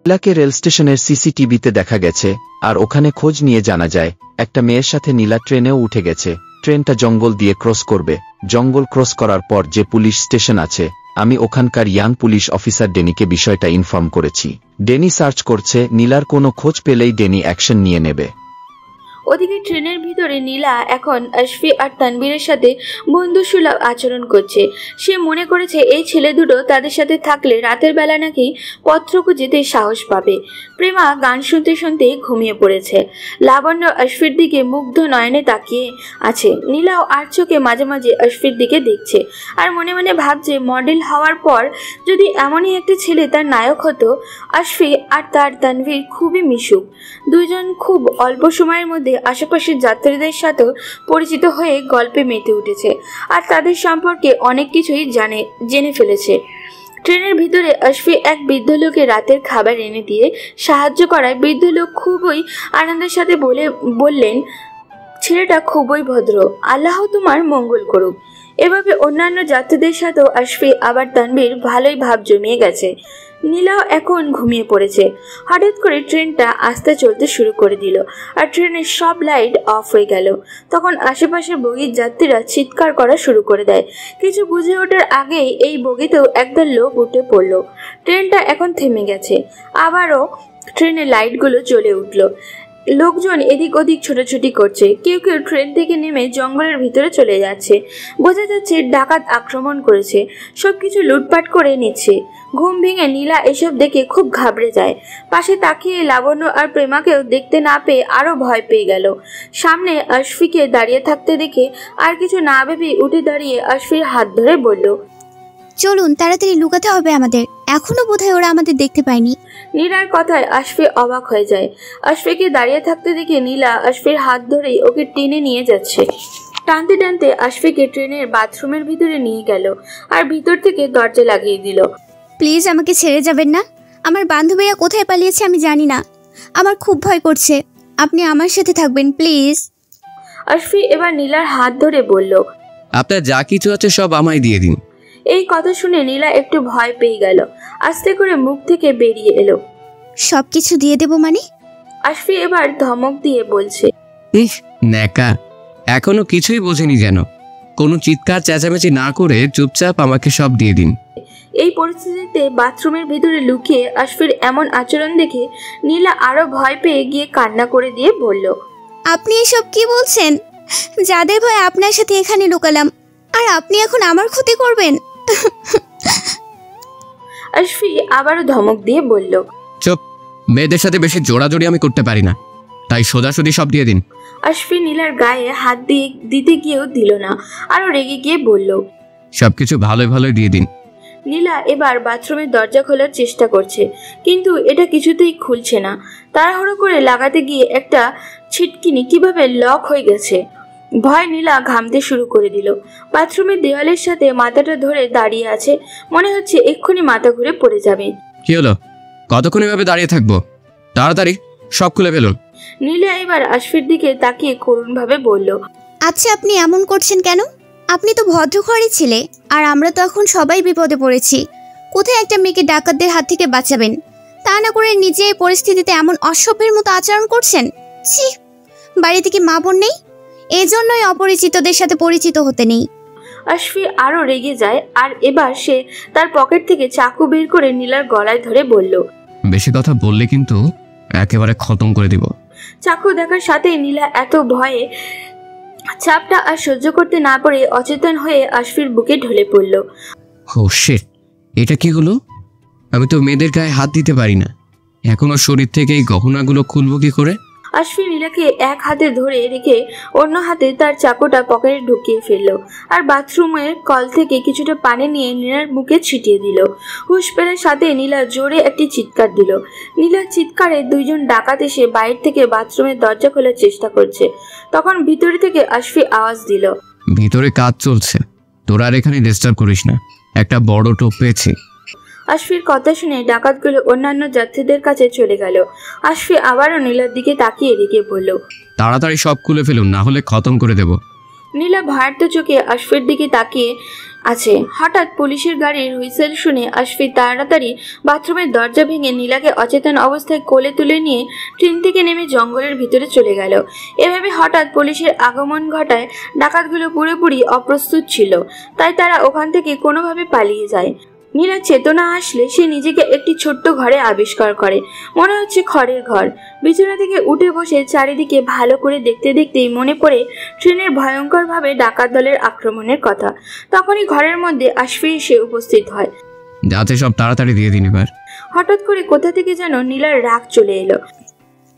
নীলাকে রেল স্টেশনের সিসিটিভিতে দেখা গেছে, আর ওখানে খোঁজ নিয়ে জানা যায় একটা মেয়ের সাথে নীলা ট্রেনেও উঠে গেছে। ট্রেনটা জঙ্গল দিয়ে ক্রস করবে। জঙ্গল ক্রস করার পর যে পুলিশ স্টেশন আছে, আমি ওখানকার ইয়াং পুলিশ অফিসার ডেনিকে বিষয়টা ইনফর্ম করেছি। ডেনি সার্চ করছে, নীলার কোনো খোঁজ পেলেই ডেনি অ্যাকশন নিয়ে নেবে। ওদিকে ট্রেনের ভিতরে নীলা এখন আশফি আর তানবীরের সাথে বন্ধুসুলভ আচরণ করছে। সে মনে করেছে এই ছেলে দুটো তাদের সাথে থাকলে রাতের বেলা নাকি পত্র খুঁজেতে সাহস পাবে। প্রেমা গান শুনতে শুনতে ঘুমিয়ে পড়েছে। লাবণ্য আশফির দিকে মুগ্ধ নয়নে তাকিয়ে আছে। নীলাও আর চোখে মাঝে মাঝে আশফির দিকে দেখছে আর মনে মনে ভাবছে, মডেল হওয়ার পর যদি এমনই একটা ছেলে তার নায়ক হতো। আশফি আর তার তানভীর খুবই মিশুক। দুইজন খুব অল্প সময়ের মধ্যে আশেপাশের যাত্রীদের সাথে পরিচিত হয়ে গল্পে মেতে উঠেছে আর তাদের সম্পর্কে অনেক কিছুই জেনে ফেলেছে। ট্রেনের ভিতরে আশফি এক বৃদ্ধ লোকে রাতের খাবার এনে দিয়ে সাহায্য করায় বৃদ্ধ লোক খুবই আনন্দের সাথে বললেন, ছেলেটা খুবই ভদ্র, আল্লাহ তোমার মঙ্গল করুক। এভাবে অন্যান্য যাত্রীদের সাথেও আশফি আবার তানভীর ভালোই ভাব জমিয়ে গেছে। নীলাও এখন ঘুমিয়ে পড়েছে। হঠাৎ করে ট্রেনটা আস্তে চলতে শুরু করে দিল আর ট্রেনের সব লাইট অফ হয়ে গেল। তখন আশেপাশের বগির যাত্রীরা চিৎকার করা শুরু করে দেয়। কিছু বুঝে ওঠার আগেই এই বগিতেও একদল লোক উঠে পড়ল। ট্রেনটা এখন থেমে গেছে। আবারও ট্রেনের লাইটগুলো জ্বলে উঠল। লোকজন এদিক ওদিক ছোটাছুটি করছে। কেউ কেউ ট্রেন থেকে নেমে জঙ্গলের ভিতরে চলে যাচ্ছে। বোঝা যাচ্ছে ডাকাত আক্রমণ করেছে, সবকিছু লুটপাট করে নিচ্ছে। ঘুম ভেঙে নীলা এসব দেখে খুব ঘাবড়ে যায়। পাশে তাকিয়ে লাবণ্য আর প্রেমাকেও দেখতে না পেয়ে আরো ভয় পেয়ে গেল। সামনে আশফিকে দাঁড়িয়ে থাকতে দেখে আর কিছু না ভেবে উঠে দাঁড়িয়ে আশফির হাত ধরে বলল, চলুন তাড়াতাড়ি লুকাতে হবে আমাদের, এখনো বোধহয় ওরা আমাদের দেখতে পায়নি। নীলার কথায় আশফি অবাক হয়ে যায়। আশফিকে দাঁড়িয়ে থাকতে দেখে নীলা আশফির হাত ধরেই ওকে টেনে নিয়ে যাচ্ছে। টানতে টানতে আশফিকে ট্রেনের বাথরুমের ভিতরে নিয়ে গেল আর ভিতর থেকে দরজা লাগিয়ে দিল। প্লিজ আমাকে ছেড়ে যাবেন না, আমার বান্ধবীরা কোথায় পালিয়েছে আমি জানি না, আমার খুব ভয় করছে, আপনি আমার সাথে থাকবেন প্লিজ। আশফি এবার নীলার হাত ধরে বলল, আপনার যা কিছু আছে সব আমায় দিয়ে দিন। এই কথা শুনে নীলা একটু ভয় পেয়ে গেল। আস্তে করে মুখ থেকে বেরিয়ে এলো, সবকিছু দিয়ে দেব মানে? আশফি এবার ধমক দিয়ে বলছে, ইস ন্যাকা, এখনো কিছুই বোঝেনি যেন। কোনো চিৎকার চেঁচামেচি না করে চুপচাপ আমাকে সব দিয়ে দিন। এই পরিস্থিতিতে বাথরুমের ভিতরে লুকিয়ে আশফির এমন আচরণ দেখে নীলা আরো ভয় পেয়ে গিয়ে কান্না করে দিয়ে বলল, আপনি এসব কি বলছেন? যাদের ভয় আপনার সাথে এখানে লুকালাম, আর আপনি এখন আমার ক্ষতি করবেন? আশফি আবারও ধমক দিয়ে বলল, চুপ, মেয়েদের সাথে বেশি জোড়াজোড়ি আমি করতে পারি না, তাই সোজাসুজি সব দিয়ে দিন। আশফি নীলার গায়ে হাত দিয়ে দিতে গিয়েও দিল না, আরো রেগে গিয়ে বলল, সবকিছু ভালোই ভালোই দিয়ে দিন। নীলা এবার বাথরুমের দরজা খোলার চেষ্টা করছে, কিন্তু এটা কিছুতেই খুলছে না। তাড়াহুড়ো করে লাগাতে গিয়ে একটা ছিটকিনি কিভাবে লক হয়ে গেছে। ভয় নীলা ঘামতে শুরু করে দিল। বাথরুমের দেওয়ালের সাথে মাথাটা ধরে দাঁড়িয়ে আছে, মনে হচ্ছে এক্ষুনি মাথা ঘুরে পড়ে যাবে। কি হলো, কতক্ষণ এভাবে দাঁড়িয়ে থাকবো? তাড়াতাড়ি সব খুলে ফেলুন। নীলা এবার আশফির দিকে তাকিয়ে করুণভাবে বলল, আচ্ছা আপনি এমন করছেন কেন? আপনি তো ভদ্রঘরের ছেলে, আর আমরা তো এখন সবাই বিপদে পড়েছি। কোথায় একটা মেয়েকে ডাকাতদের হাত থেকে বাঁচাবেন, তা না করে নিজে এই পরিস্থিতিতে এমন অসভ্যের মতো আচরণ করছেন। ছি, বাড়িতে কি মা বোন নেই? এজন্যই অপরিচিতদের সাথে পরিচিত হতে নেই। আশফি আরো রেগে যায় আর এবার সে তার পকেট থেকে চাকু বের করে নীলার গলায় ধরে বলল, বেশি কথা বললে কিন্তু একেবারে খতম করে দিব। চাকু দেখার সাথেই নীলা এত ভয়ে চাপটা আর সহ্য করতে না পারে অচেতন হয়ে আশফির বুকে ঢলে পড়ল। ও শিট, এটা কি হলো? আমি তো মেয়েদের গায়ে হাত দিতে পারি না, এখনো শরীর থেকে এই গহনাগুলো খুলবো কি করে? আশফি নীলাকে এক হাতে ধরে রেখে অন্য হাতে তার চাকুটা পকেটে ঢুকিয়ে ফেললো আর বাথরুমের কল থেকে কিছুটা পানি নিয়ে নীলার মুখে ছিটিয়ে দিল। হুঁশ ফেরার সাথে নীলা জোরে একটি চিৎকার দিল। নীলার চিৎকারে দুইজন ডাকাত এসে বাইরে থেকে বাথরুমের দরজা খোলার চেষ্টা করছে। তখন ভিতরে থেকে আশফি আওয়াজ দিল, ভিতরে কাজ চলছে, তোরা আর এখানে ডিস্টার্ব করিস না, একটা বড় টোপ পেয়েছি। আশফির কথা শুনে ডাকাতগুলো অন্যান্য যাত্রীদের কাছে চলে গেল। আশফি আবারও নীলার দিকে তাকিয়ে রেখে বলল, তাড়াতাড়ি সব খুলে ফেলুন, না হলে খতম করে দেব। নীলা ভয়ার্ত চোখে আশফির দিকে তাকিয়ে আছে। হঠাৎ পুলিশের গাড়ির হুইসেল শুনে আশফি তাড়াতাড়ি বাথরুমের দরজা ভেঙে নীলাকে অচেতন অবস্থায় কোলে তুলে নিয়ে ট্রেন থেকে নেমে জঙ্গলের ভিতরে চলে গেল। এভাবে হঠাৎ পুলিশের আগমন ঘটায় ডাকাতগুলো পুরোপুরি অপ্রস্তুত ছিল, তাই তারা ওখান থেকে কোনোভাবে পালিয়ে যায়। নীলা চেতনা আসলে সে নিজেকে একটি ছোট্ট ঘরে আবিষ্কার করে, মনে হচ্ছে খড়ের ঘর। বিছানা থেকে উঠে বসে চারিদিকে ভালো করে দেখতে দেখতেই মনে পড়ে ট্রেনের ভয়ঙ্করভাবে ডাকাত দলের আক্রমণের কথা। তখনই ঘরের মধ্যে আশফি এসে উপস্থিত হয়। যাতে সব তাড়াতাড়ি দিয়ে দিন এবার। হঠাৎ করে কোথা থেকে যেন নীলার রাগ চলে এলো।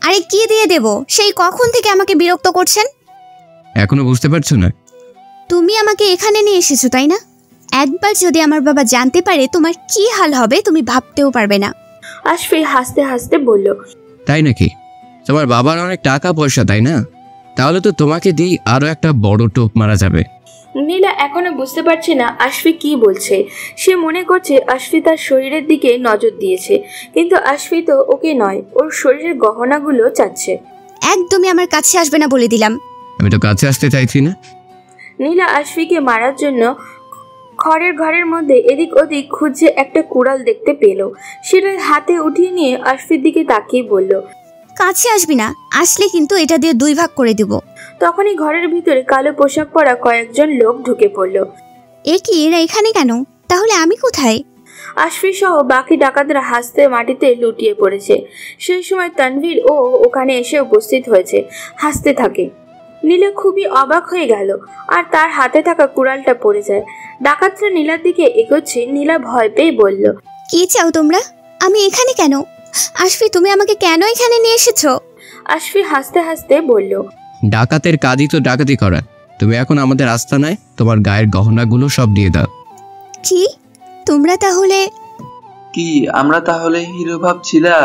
আরে কি দিয়ে দেব? সেই কখন থেকে আমাকে বিরক্ত করছেন? এখনো বুঝতে পারছো না? তুমি আমাকে এখানে নিয়ে এসেছো তাই না? একবার যদি আমার বাবা জানতে পারে তোমার কি হাল হবে তুমি ভাবতেও পারবে না। আশফি হাসতে হাসতে বলল, তাই নাকি? তোমার বাবার অনেক টাকা পয়সা তাই না? তাহলে তো তোমাকে দিয়ে আরো একটা বড় টোপ মারা যাবে। নীলা এখনো বুঝতে পারছে না আশফি কি বলছে। সে মনে করছে আশফি তার শরীরের দিকে নজর দিয়েছে, কিন্তু আশফি তো ওকে নয়, ওর শরীরের গহনাগুলো চাচ্ছে। একদমই আমার কাছে আসবে না বলে দিলাম। আমি তো কাছে আসতে চাইছি না। নীলা আশফিকে মারার জন্য খড়ের ঘরের মধ্যে এদিক ওদিক খুঁজে একটা কুড়াল দেখতে পেল। সেটা হাতে উঠিয়ে নিয়ে আশফির দিকে তাকিয়ে বলল, কাছে আসবি না, আসলে কিন্তু এটা দিয়ে 2 ভাগ করে দিব। তখনই ঘরের ভিতরে কালো পোশাক পরা কয়েকজন লোক ঢুকে পড়ল। এ কি, এরা এখানে কেন? তাহলে আমি কোথায়? আশফি সহ বাকি ডাকাতরা হাসতে মাটিতে লুটিয়ে পড়েছে। সেই সময় তানভীর ও ওখানে এসে উপস্থিত হয়েছে, হাসতে থাকে। নীলা খুবই অবাক হয়ে গেল আর তার হাতে থাকা কুড়ালটা পড়ে যায়। ডাকাতরা নীলার দিকে এগোচ্ছে। নীলা ভয় পেয়ে বলল, কি চাও তোমরা? আমি এখানে কেন? আশফি তুমি আমাকে কেন এখানে নিয়ে এসেছো? আশফি হাসতে হাসতে বলল, ডাকাতের কাজই তো ডাকাতি করা। তুমি এখন আমাদের আস্তানায় তোমার গায়ের গহনাগুলো সব দিয়ে দাও। কি তোমরা তাহলে? কি আমরা তাহলে হিরো ভাবছিলা?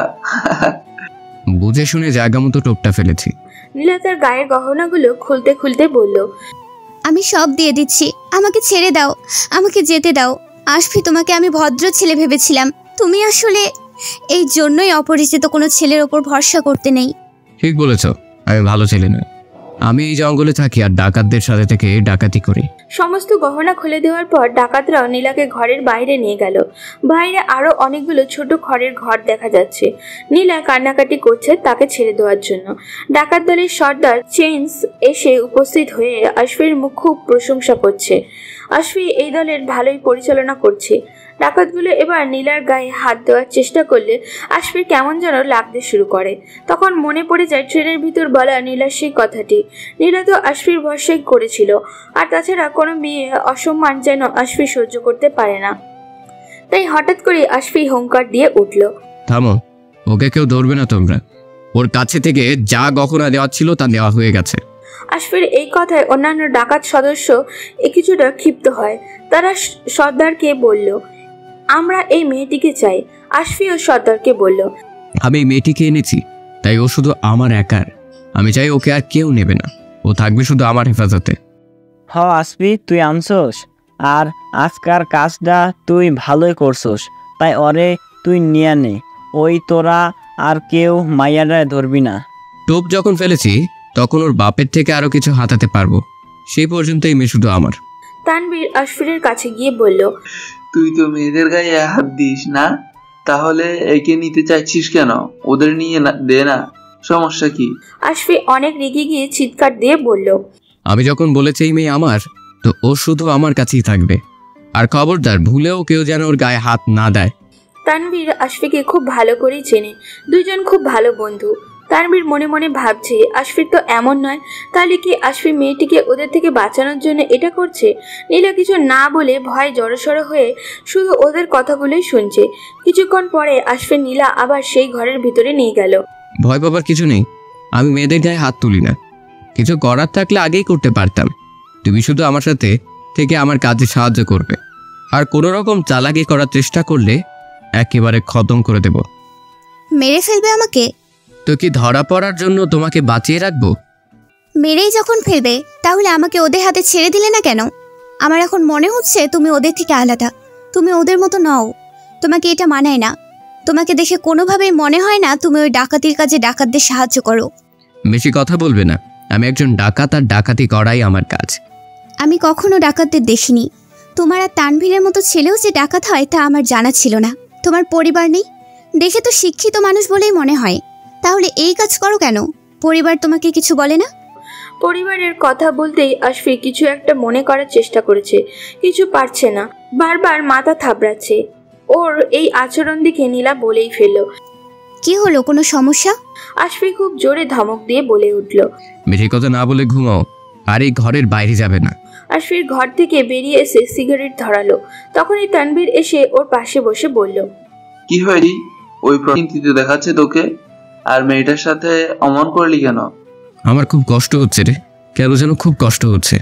বুঝে শুনে জায়গা মতো টোপটা ফেলেছি। নীলা তার গায়ের গহনাগুলো খুলতে খুলতে বলল, আমি সব দিয়ে দিচ্ছি, আমাকে ছেড়ে দাও, আমাকে যেতে দাও। আশফি তোমাকে আমি ভদ্র ছেলে ভেবেছিলাম, তুমি আসলে এই জন্যই অপরিচিত কোনো ছেলের ওপর ভরসা করতে নেই। ঠিক বলেছ, আমি ভালো ছেলে নই। আমি এই জঙ্গলে থাকি আর ডাকাতদের সাথে থেকে ডাকাতি করি। সমস্ত গহনা খুলে দেওয়ার পর ডাকাতরাও নীলাকে ঘরের বাইরে নিয়ে গেল। বাইরে আরো অনেকগুলো ছোট খড়ের ঘর দেখা যাচ্ছে। নীলা কান্নাকাটি করছে তাকে ছেড়ে দেওয়ার জন্য। ডাকাত দলের সর্দার চেঞ্জ এসে উপস্থিত হয়ে আশফির মুখ খুব প্রশংসা করছে। আশফি এই দলের ভালোই পরিচালনা করছে। ডাকাতগুলো এবার নীলার গায়ে হাত দেওয়ার চেষ্টা করলে আশফির কেমন যেন লাগতে শুরু করে। তখন মনে পড়ে যায় ট্রেনের ভিতর বলা নীলার সেই কথাটি। নীলা তো আশফির ভরসাই করেছিল, আর তাছাড়া কোনো মেয়ে অসম্মান যেন আশফি সহ্য করতে পারে না। তাই হঠাৎ করে আশফি হুঙ্কার দিয়ে উঠল, থামো, ওকে কেউ ধরবে না তোমরা। ওর কাছে থেকে যা গহনা দেওয়া ছিল তা দেওয়া হয়ে গেছে। আশফির এই কথায় অন্যান্য ডাকাত সদস্য কিছুটা ক্ষিপ্ত হয়। তারা সর্দারকে বলল, আমরা এই মেয়েটিকে চাই। আশফিও সর্দারকে বলল, আমি এই মেয়েটিকে এনেছি, তাই ও শুধু আমার একার। আমি চাই ওকে আর কেউ নেবে না, ও থাকবে শুধু আমার হেফাজতে। হ আসবি, তুই আনছোস, আর আজকার কাজটা তুই ভালোই করছোস, তাই ওরে তুই নিয়ে নে। ওই তোরা আর কেউ মাইয়ারা ধরবি না। টোপ যখন ফেলেছি তখন ওর বাপের থেকে আরো কিছু হাতাতে পারবো, সেই পর্যন্ত এই মেয়ে শুধু আমার। তানভীর আশফিরের কাছে গিয়ে বলল, তুই তো মেয়েদের গায়ে হাত দিস না, তাহলে একে নিতে চাইছিস কেন? ওদের নিয়ে দে না, সমস্যা কি? আশফি অনেক রেগে গিয়ে চিৎকার দিয়ে বলল, আমি যখন বলেছি এই মেয়ে আমার, তো ও শুধু আমার কাছেই থাকবে। আর খবরদার ভুলেও কেউ যেন ওর গায়ে হাত না দেয়। তানভীর আশফিকে খুব ভালো করেই চেনে, দুইজন খুব ভালো বন্ধু। তানভীর মনে মনে ভাবছে আশফির তো এমন নয়, তাহলে কি আশফি মেয়েটিকে ওদের থেকে বাঁচানোর জন্য এটা করছে? নীলা কিছু না বলে ভয় জড়সড় হয়ে শুধু ওদের কথাগুলোই শুনছে। কিছুক্ষণ পরে আশফি নীলা আবার সেই ঘরের ভিতরে নিয়ে গেল। ভয় পাবার কিছু নেই, আমি মেয়েদের গায়ে হাত তুলি না। কিছু করার থাকলে আগেই করতে পারতাম। তুমি শুধু আমার সাথে থেকে আমার কাজে সাহায্য করবে, আর কোনো রকম চালাকি করার চেষ্টা করলে একেবারে খতম করে দেব। মেরে ফেলবে আমাকে? তো কি ধরা পড়ার জন্য তোমাকে বাঁচিয়ে রাখবো? মেরেই যখন ফেলবে তাহলে আমাকে ওদের হাতে ছেড়ে দিলে না কেন? আমার এখন মনে হচ্ছে তুমি ওদের থেকে আলাদা, তুমি ওদের মতো নও। তোমাকে এটা মানায় না। তোমাকে দেখে কোনোভাবেই মনে হয় না তুমি ওই ডাকাতির কাজে ডাকাতদের সাহায্য করো। বেশি কথা বলবে না, আমি একজন ডাকাত আর ডাকাতি করাই আমার কাজ। আমি কখনো ডাকাতদের দেখিনি। তোমার আর তানভীরের মতো ছেলেও যে ডাকাত হয় তা আমার জানা ছিল না। তোমার পরিবার নেই, দেখে তো শিক্ষিত মানুষ বলেই মনে হয়। তাহলে এই কাজ করো কেন? পরিবার তোমাকে কিছু বলে না? পরিবারের কথা বলতেই আশফি কিছু একটা মনে করার চেষ্টা করেছে, কিছু পারছে না, বারবার মাথা থাবড়াচ্ছে। ওর এই আচরণ দেখে নীলা বলেই ফেলল, কি হলো, কোনো সমস্যা? আশফি খুব জোরে ধমক দিয়ে বলে উঠল, বেশি কথা না বলে ঘুমাও, আর এই ঘরের বাইরে যাবে না। আশফির ঘর থেকে বেরিয়ে এসে সিগারেট ধরালো। তখনই তানভীর এসে ওর পাশে বসে বলল, কি হয়নি? ওই চিন্তিত দেখাচ্ছে তোকে, আর মেয়েটার সাথে অমন করলি কেন? আমার খুব কষ্ট হচ্ছে রে, কেন যেন খুব কষ্ট হচ্ছে।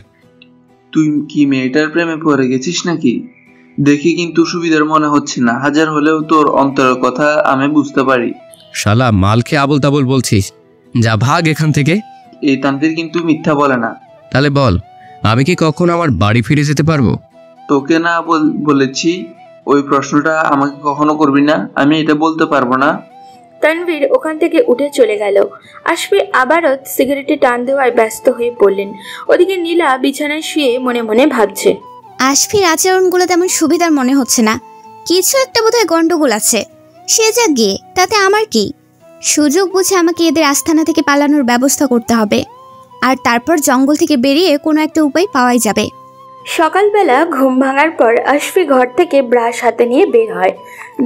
তুই কি মেয়েটার প্রেমে পড়ে গেছিস নাকি? দেখি কিন্তু সুবিধার মনে হচ্ছে না। হাজার হলেও তোর অন্তরের কথা আমি বুঝতে পারি। শালা মালকে আবল তাবল বলছিস, যা ভাগ এখান থেকে। এই তানভীর কিন্তু মিথ্যা বলে না। তাহলে বল, আমি কি কখনো আমার বাড়ি ফিরে যেতে পারবো? তোকে না বলেছি ওই প্রশ্নটা আমাকে কখনো করবি না, আমি এটা বলতে পারবো না। তানভীর ওখান থেকে উঠে চলে গেল। আশফি আবারও সিগারেটে টান দেওয়ায় ব্যস্ত হয়ে পড়লেন। ওদিকে নীলা বিছানায় শুয়ে মনে মনে ভাবছে, আশফির আচরণগুলো তেমন সুবিধার মনে হচ্ছে না, কিছু একটা বোধহয় গন্ডগোল আছে। সে যা গিয়ে তাতে আমার কি? সুযোগ বুঝে আমাকে এদের আস্থানা থেকে পালানোর ব্যবস্থা করতে হবে, আর তারপর জঙ্গল থেকে বেরিয়ে কোনো একটা উপায় পাওয়াই যাবে। সকালবেলা ঘুম ভাঙার পর আশফি ঘর থেকে ব্রাশ হাতে নিয়ে বের হয়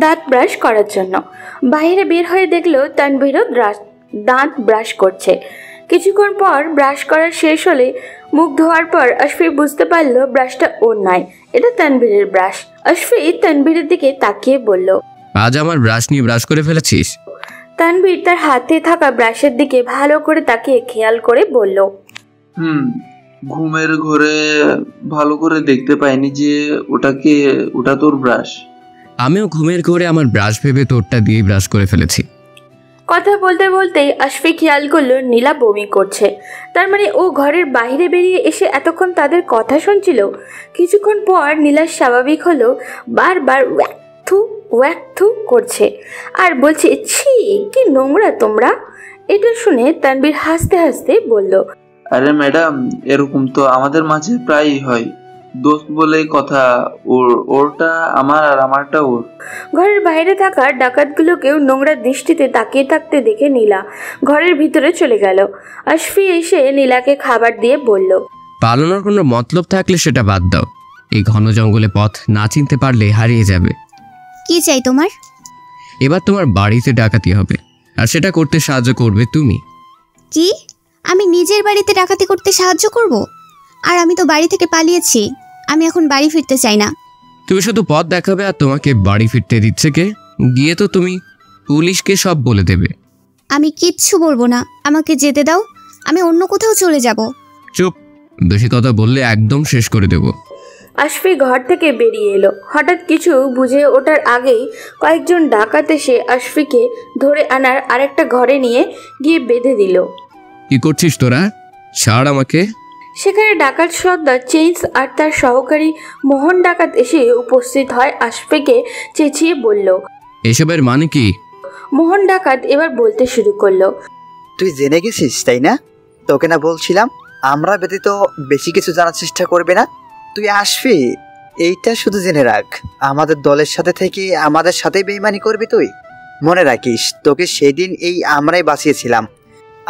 দাঁত ব্রাশ করার জন্য। বাইরে বের হয়ে দেখলো তানভীরও দাঁত ব্রাশ করছে। কিছুক্ষণ পর ব্রাশ করা শেষ হলে মুখ ধোয়ার পর আশফি বুঝতে পারলো ব্রাশটা ওর নয়, এটা তানভীরের ব্রাশ। আশফি তানভীরের দিকে তাকিয়ে বলল, আজ আমার ব্রাশ নিয়ে ব্রাশ করে ফেলেছিস? তানভীর তার হাতে থাকা ব্রাশের দিকে ভালো করে তাকিয়ে খেয়াল করে বলল, ঘুমের ঘরে ভালো করে দেখতে পাইনি যে ওটা তোর ব্রাশ। আমিও ঘুমের ঘরে আমার ব্রাশ ভেবে তোরটা দিয়ে ব্রাশ করে ফেলেছি। কথা বলতে বলতেই আশফি খেয়াল করলো নীলা বমি করছে। তার মানে ও ঘরের বাইরে বেরিয়ে এসে এতক্ষণ তাদের কথা শুনছিল। কিছুক্ষণ পর নীলা স্বাভাবিক হলো, বারবার ওয়াক থু করছে আর বলছে, ছি কি নোংরা তোমরা। এটা শুনে তানভীর হাসতে হাসতে বলল, আরে ম্যাডাম, এরকম তো আমাদের মাঝে প্রায়ই হয়। দোস্ত বলে কথা, ওরটা আমার আর আমারটা ওর। ঘরের বাইরে থাকা ডাকাতগুলোকেও নোংরা দৃষ্টিতে তাকিয়ে থাকতে দেখে নীলা ঘরের ভিতরে চলে গেল। আশফি এসে নীলাকে খাবার দিয়ে বলল, পালানোর কোনো মতলব থাকলে সেটা বাদ দাও, এই ঘন জঙ্গলে পথ না চিনতে পারলে হারিয়ে যাবে। কি চাই তোমার? এবার তোমার বাড়িতে ডাকাতি হবে, আর সেটা করতে সাহায্য করবে তুমি। কি? আমি নিজের বাড়িতে ডাকাতি করতে সাহায্য করব? আর আমি তো বাড়ি থেকে পালিয়েছি, আমি এখন বাড়ি ফিরতে চাই না। তুমি শুধু পথ দেখাবে, আর তোমাকে বাড়ি ফিরতে দিচ্ছে কে? গিয়ে তো তুমি পুলিশকে সব বলে দেবে। আমি কিচ্ছু বলবো না, আমাকে যেতে দাও, আমি অন্য কোথাও চলে যাব। চুপ, বেশি কথা বললে একদম শেষ করে দেব। আশফি ঘর থেকে বেরিয়ে এলো। হঠাৎ কিছু বুঝে ওঠার আগেই কয়েকজন ডাকাত এসে আশফিকে ধরে আনার আরেকটা ঘরে নিয়ে গিয়ে বেঁধে দিল। কি করছিস তোরা? ছাড় আমাকে। সেখানে ডাকাত সর্দার চেঞ্জ আর তার সহকারী মোহন ডাকাত এসে উপস্থিত হয়। আশফিকে চেঁচিয়ে বলল, এসবের মানে কি? মোহন ডাকাত এবার বলতে শুরু করলো, তুই জেনে গেছিস তাই না? তোকে না বলছিলাম আমরা ব্যতীত বেশি কিছু জানার চেষ্টা করবে না। তুই আসবি, এইটা শুধু জেনে রাখ, আমাদের দলের সাথে থেকে আমাদের সাথেই বেইমানি করবি তুই। মনে রাখিস, তোকে সেদিন এই আমরাই বাঁচিয়েছিলাম,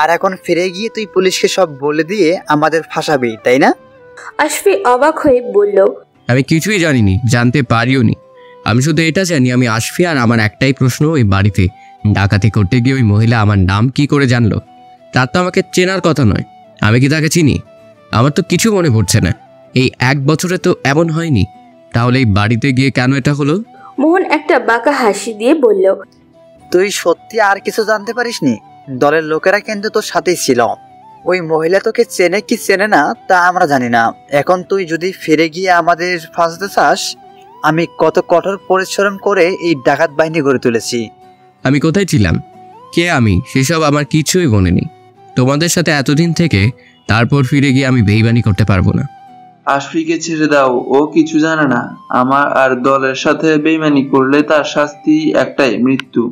আর এখন ফিরে গিয়ে তুই পুলিশকে সব বলে দিয়ে আমাদের ফাঁসাবি, তাই না? আশফি অবাক হয়ে বলল, আমি কিছুই জানিনি, জানতে পারিও নি। আমি শুধু এটা জানি আমি আশফি, আর আমার একটাই প্রশ্ন, ওই বাড়িতে ডাকাতি করতে গিয়ে ওই মহিলা আমার নাম কি করে জানলো? তার তো আমাকে চেনার কথা নয়, আমি কি তাকে চিনি? আমার তো কিছু মনে পড়ছে না। এই 1 বছরে তো এমন হয়নি, তাহলে এই বাড়িতে গিয়ে কেন এটা হলো? মোহন একটা বাঁকা হাসি দিয়ে বলল, তুই সত্যি আর কিছু জানতে পারিসনি? দলের লোকেরা কিন্তু তোর সাথেই ছিল। ওই মহিলা তোকে চেনে কি চেনে না তা আমরা জানি না। এখন তুই যদি ফিরে গিয়ে আমাদের ফাঁসাতে চাস, আমি কত কঠোর পরিশ্রম করে এই ডাকাত বাহিনী গড়ে তুলেছি। আমি কোথায় ছিলাম, কে আমি, সেসব আমার কিছুই মনে নেই। তোমাদের সাথে এতদিন থেকে তারপর ফিরে গিয়ে আমি বেইমানি করতে পারবো না। আশফিকে ছেড়ে দাও, ও কিছু জানে না। আমার আর দলের সাথে বেইমানি করলে তার শাস্তি একটাই, মৃত্যু।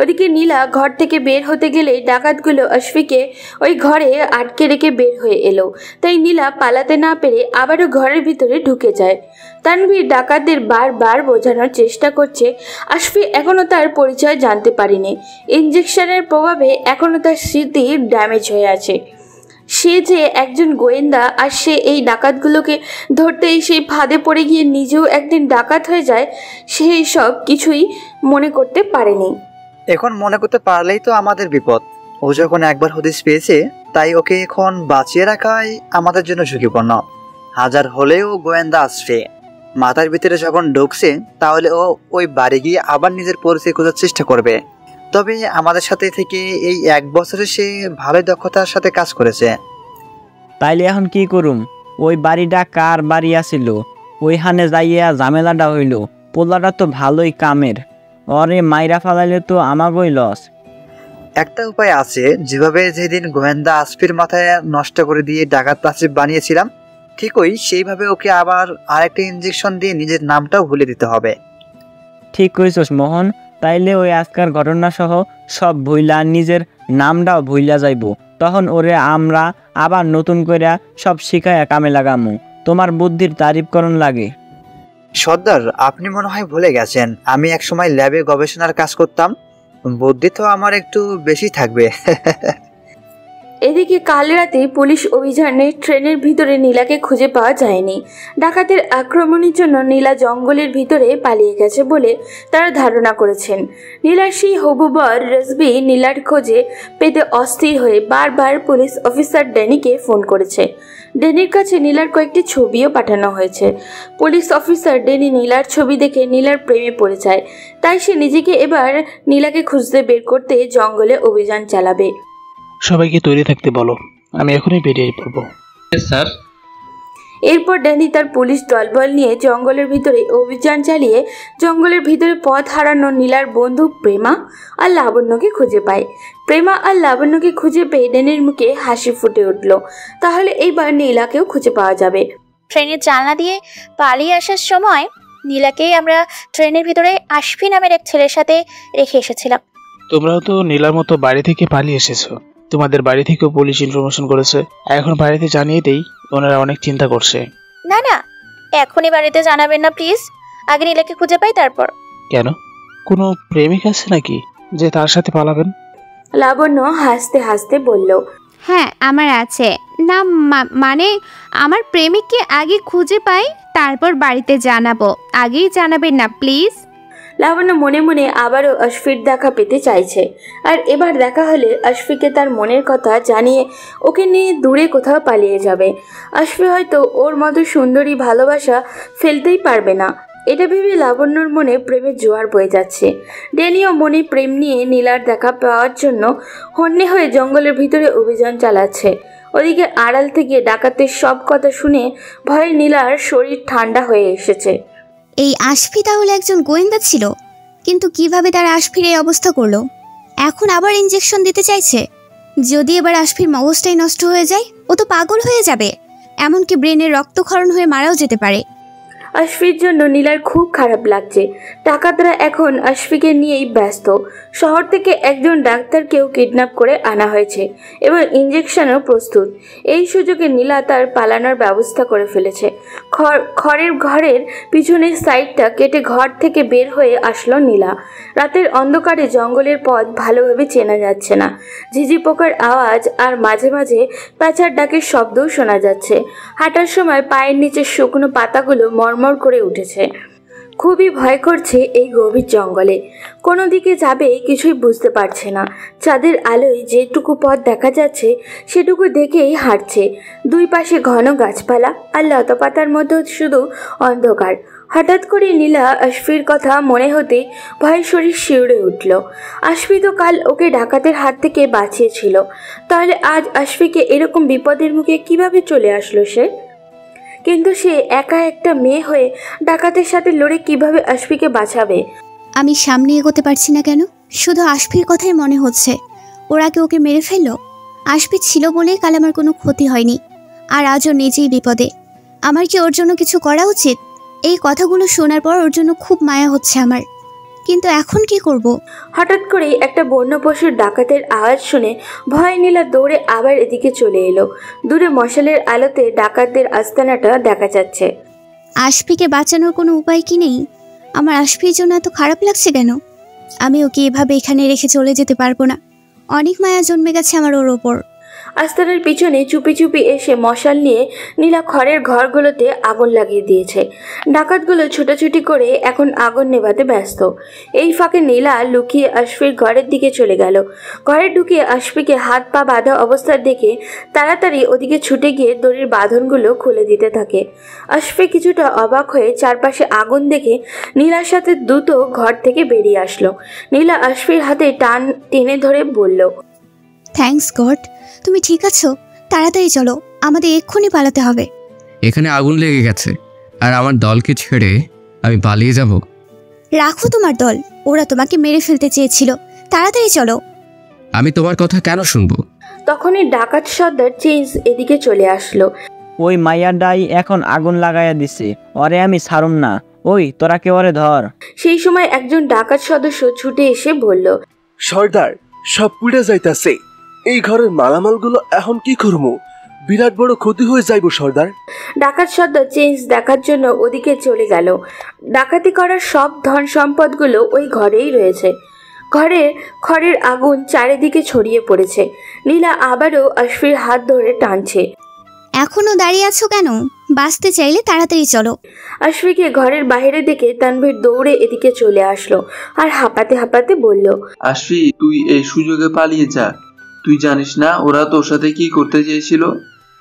ওদিকে নীলা ঘর থেকে বের হতে গেলে ডাকাতগুলো আশফিকে ওই ঘরে আটকে রেখে বের হয়ে এলো। তাই নীলা পালাতে না পেরে আবারও ঘরের ভিতরে ঢুকে যায়। তানভীর ডাকাতদের বারবার বোঝানোর চেষ্টা করছে আশফি এখনো তার পরিচয় জানতে পারেনি। ইঞ্জেকশনের প্রভাবে এখনো তার স্মৃতি ড্যামেজ হয়ে আছে। সে যে একজন গোয়েন্দা, আর সে এই ডাকাতগুলোকে ধরতেই সেই ফাঁদে পড়ে গিয়ে নিজেও একদিন ডাকাত হয়ে যায়, সেই সব কিছুই মনে করতে পারেনি। এখন মনে করতে পারলেই তো আমাদের বিপদ। ও যখন একবার হদিস পেয়েছে, তাই ওকে এখন বাঁচিয়ে রাখাই আমাদের জন্য ঝুঁকিপূর্ণ। হাজার হলেও গোয়েন্দা আসবে মাথার ভিতরে যখন ঢুকছে, তাহলে ও ওই বাড়ি গিয়ে আবার নিজের পরিচয় খোঁজার চেষ্টা করবে। তবে আমাদের সাথে থেকে এই 1 বছরে সে ভালো দক্ষতার সাথে কাজ করেছে। তাইলে এখন কি করুম? ওই বাড়িটা কার বাড়ি আছিল? ওইখানে যাইয়া ঝামেলাটা হইল। পোলাটা তো ভালোই কামের, অরে মাইরা ফালাইলে তো আমাগই লস। একটা উপায় আছে, যেভাবে যেদিন গোয়েন্দা আসফির মাথায় নষ্ট করে দিয়ে ডাকাত আসিফ বানিয়েছিলাম, ঠিকই সেইভাবে ওকে আবার আরেকটা ইঞ্জেকশন দিয়ে নিজের নামটাও ভুলে দিতে হবে। ঠিক কইছস মোহন, তাইলে ওই আজকার ঘটনা সহ সব ভুইলা নিজের নামটাও ভুইলা যাইব। তখন ওরে আমরা আবার নতুন করে সব শিখাইয়া কামে লাগামু। তোমার বুদ্ধির তারিফ করণ লাগে। সর্দার, আপনি মনে হয় ভুলে গেছেন আমি একসময় ল্যাবে গবেষণার কাজ করতাম। বুদ্ধি তো আমার একটু বেশি থাকবে। এদিকে কাল রাতে পুলিশ অভিযানে ট্রেনের ভিতরে নীলাকে খুঁজে পাওয়া যায়নি। ডাকাতের আক্রমণের জন্য নীলা জঙ্গলের ভিতরে পালিয়ে গেছে বলে তারা ধারণা করেছেন। নীলার সেই হবু বর রসবি নীলার খোঁজে পেতে অস্থির হয়ে বারবার পুলিশ অফিসার ড্যানিকে ফোন করেছে। ড্যানির কাছে নীলার কয়েকটি ছবিও পাঠানো হয়েছে। পুলিশ অফিসার ড্যানি নীলার ছবি দেখে নীলার প্রেমে পড়ে যায়। তাই সে নিজেকে এবার নীলাকে খুঁজতে বের করতে জঙ্গলে অভিযান চালাবে। সবাইকে তৈরি থাকতে বলো, আমি এখনই বেরিয়ে পড়বো। স্যার। এরপর ড্যানি তার পুলিশ দলবল নিয়ে জঙ্গলের ভিতরে অভিযান চালিয়ে জঙ্গলের ভিতরে পথ হারানো নীলার বন্ধু প্রেমা আর লাবণ্যকে খুঁজে পায়। প্রেমা আর লাবণ্যকে খুঁজে পেয়ে ড্যানির মুখে হাসি ফুটে উঠল। তাহলে এইবার নীলাকেও খুঁজে পাওয়া যাবে। ট্রেনের জানলা দিয়ে পালিয়ে আসার সময় নীলাকেই আমরা ট্রেনের ভিতরে আশফি নামের এক ছেলের সাথে রেখে এসেছিলাম। তোমরাও তো নীলার মতো বাড়ি থেকে পালিয়ে এসেছো। তোমাদের বাড়ি থেকেও পুলিশ ইনফরমেশন করেছে। এখন বাড়িতে জানিয়ে দেই, ওনারা অনেক চিন্তা করছে। না না, এখনই বাড়িতে জানাবেন না প্লিজ, আগে নীলাকে খুঁজে পাই তারপর। কেন, কোনো প্রেমিক আছে নাকি যে তার সাথে পালাবেন? লাবণ্য হাসতে হাসতে বলল, হ্যাঁ আমার আছে। না মানে আমার প্রেমিককে আগে খুঁজে পাই তারপর বাড়িতে জানাবো, আগেই জানাবেন না প্লিজ। লাবণ্য মনে মনে আবারও আশফির দেখা পেতে চাইছে। আর এবার দেখা হলে আশফিকে তার মনের কথা জানিয়ে ওকে নিয়ে দূরে কোথাও পালিয়ে যাবে। আশফি হয়তো ওর মতো সুন্দরী ভালোবাসা ফেলতেই পারবে না। এটা ভেবে লাবণ্যর মনে প্রেমের জোয়ার বয়ে যাচ্ছে। ড্যানিও মনে প্রেম নিয়ে নীলার দেখা পাওয়ার জন্য হন্যে হয়ে জঙ্গলের ভিতরে অভিযান চালাচ্ছে। ওদিকে আড়াল থেকে ডাকাতের সব কথা শুনে ভয়ে নীলার শরীর ঠান্ডা হয়ে এসেছে। এই আশফি তাহলে একজন গোয়েন্দা ছিল, কিন্তু কিভাবে তারা আশফির এই অবস্থা করলো? এখন আবার ইঞ্জেকশন দিতে চাইছে। যদি এবার আশফির মগজটাই নষ্ট হয়ে যায়, ও তো পাগল হয়ে যাবে, এমনকি ব্রেনের রক্তক্ষরণ হয়ে মারাও যেতে পারে। আশফির জন্য নীলার খুব খারাপ লাগছে। ডাকাতরা এখন আশফিকে নিয়েই ব্যস্ত। শহর থেকে একজন ডাক্তারকেও কিডন্যাপ করে আনা হয়েছে এবং ইঞ্জেকশনও প্রস্তুত। এই সুযোগে নীলা তার পালানোর ব্যবস্থা করে ফেলেছে। খড়ের ঘরের পিছনের সাইডটা কেটে ঘর থেকে বের হয়ে আসলো নীলা। রাতের অন্ধকারে জঙ্গলের পথ ভালোভাবে চেনা যাচ্ছে না। ঝিঝি পোকার আওয়াজ আর মাঝে মাঝে প্যাঁচার ডাকের শব্দও শোনা যাচ্ছে। হাঁটার সময় পায়ের নিচে শুকনো পাতাগুলো মর্মর করে উঠেছে। খুবই ভয় করছে এই গভীর জঙ্গলে। কোনো দিকে যাবে কিছুই বুঝতে পারছে না। চাঁদের আলোয় যেটুকু পথ দেখা যাচ্ছে সেটুকু দেখেই হাঁটছে। দুই পাশে ঘন গাছপালা আর লতাপাতার মতো শুধু অন্ধকার। হঠাৎ করে নীলা আশফির কথা মনে হতে ভয়ে শরীর শিউরে উঠল। আশফি তো কাল ওকে ডাকাতের হাত থেকে বাঁচিয়েছিল, তাহলে আজ আশফিকে এরকম বিপদের মুখে কিভাবে চলে আসলো সে? কিন্তু সে একা একটা মেয়ে হয়ে ডাকাতের সাথে লড়ে কিভাবে আশফিকে বাঁচাবে? আমি সামনে এগোতে পারছি না কেন? শুধু আশফির কথাই মনে হচ্ছে। ওরা কি ওকে মেরে ফেললো? আশফি ছিল বলেই কাল আমার কোনো ক্ষতি হয়নি, আর আজও নিজেই বিপদে। আমার কি ওর জন্য কিছু করা উচিত? এই কথাগুলো শোনার পর ওর জন্য খুব মায়া হচ্ছে আমার, কিন্তু এখন কি করব? হঠাৎ করেই একটা বন্য পশুর ডাকাতের আওয়াজ শুনে ভয়ে নীলা দৌড়ে আবার এদিকে চলে এলো। দূরে মশালের আলোতে ডাকাতদের আস্তানাটা দেখা যাচ্ছে। আশফিকে বাঁচানোর কোনো উপায় কি নেই? আমার আশফির জন্য এত খারাপ লাগছে কেন? আমি ওকে এভাবে এখানে রেখে চলে যেতে পারবো না। অনেক মায়া জন্মে গেছে আমার ওর ওপর। আস্তানার পিছনে চুপি চুপি এসে মশাল নিয়ে নীলা খড়ের ঘরগুলোতে আগুন লাগিয়ে দিয়েছে। ডাকাতগুলো ছুটাছুটি করে এখন আগুন নেভাতে ব্যস্ত। এই ফাঁকে নীলা লুকিয়ে আশফির ঘরের দিকে চলে গেল। ঘরে ঢুকে আশফিকে হাত পা বাঁধা অবস্থায় দেখে তাড়াতাড়ি ওদিকে ছুটে গিয়ে দড়ির বাঁধনগুলো খুলে দিতে থাকে। আশফি কিছুটা অবাক হয়ে চারপাশে আগুন দেখে নীলার সাথে দ্রুত ঘর থেকে বেরিয়ে আসলো। নীলা আশফির হাতে টান টেনে ধরে বলল, থ্যাঙ্কস গড, তুমি ঠিক আছো? তাড়াতাড়ি চলো, আমাদের এক্ষুনি পালাতে হবে। এখানে আগুন লেগে গেছে আর আমার দলকে ছেড়ে আমি পালিয়ে যাব? রাখো তোমার দল, ওরা তোমাকে মেরে ফেলতে চেয়েছিল। তাড়াতাড়ি চলো। আমি তোমার কথা কেন শুনবো? তখনই ডাকাত সর্দার চেঞ্জ এদিকে চলে আসলো। ওই মাইয়াডাই এখন আগুন লাগাইয়া দিছে, ওরে আমি ছাড়ুম না। ওই তোরা কে ওরে ধর। সেই সময় একজন ডাকাত সদস্য ছুটে এসে বলল, সর্দার, সব পুড়ে যাইতাছে। এই ঘরের মালামালগুলো এখন কি করবো? বিরাট বড় ক্ষতি হয়ে যাইব সর্দার। ডাকাত সর্দার চেঞ্জ দেখার জন্য ওদিকে চলে গেল। ডাকাতি করার সব ধন সম্পদগুলো ওই ঘরেই রয়েছে। খড়ের আগুন চারিদিকে ছড়িয়ে পড়েছে। নীলা আবারও আশফির হাত ধরে টানছে। এখনো দাঁড়িয়ে আছো কেন? বাঁচতে চাইলে তাড়াতাড়ি চলো। আশফিকে ঘরের বাইরে দেখে তানভীর দৌড়ে এদিকে চলে আসলো আর হাঁপাতে হাঁপাতে বলল, আশফি, তুই এই সুযোগে পালিয়ে যা। তুই জানিস না ওরা তোর সাথে কি করতে চেয়েছিল?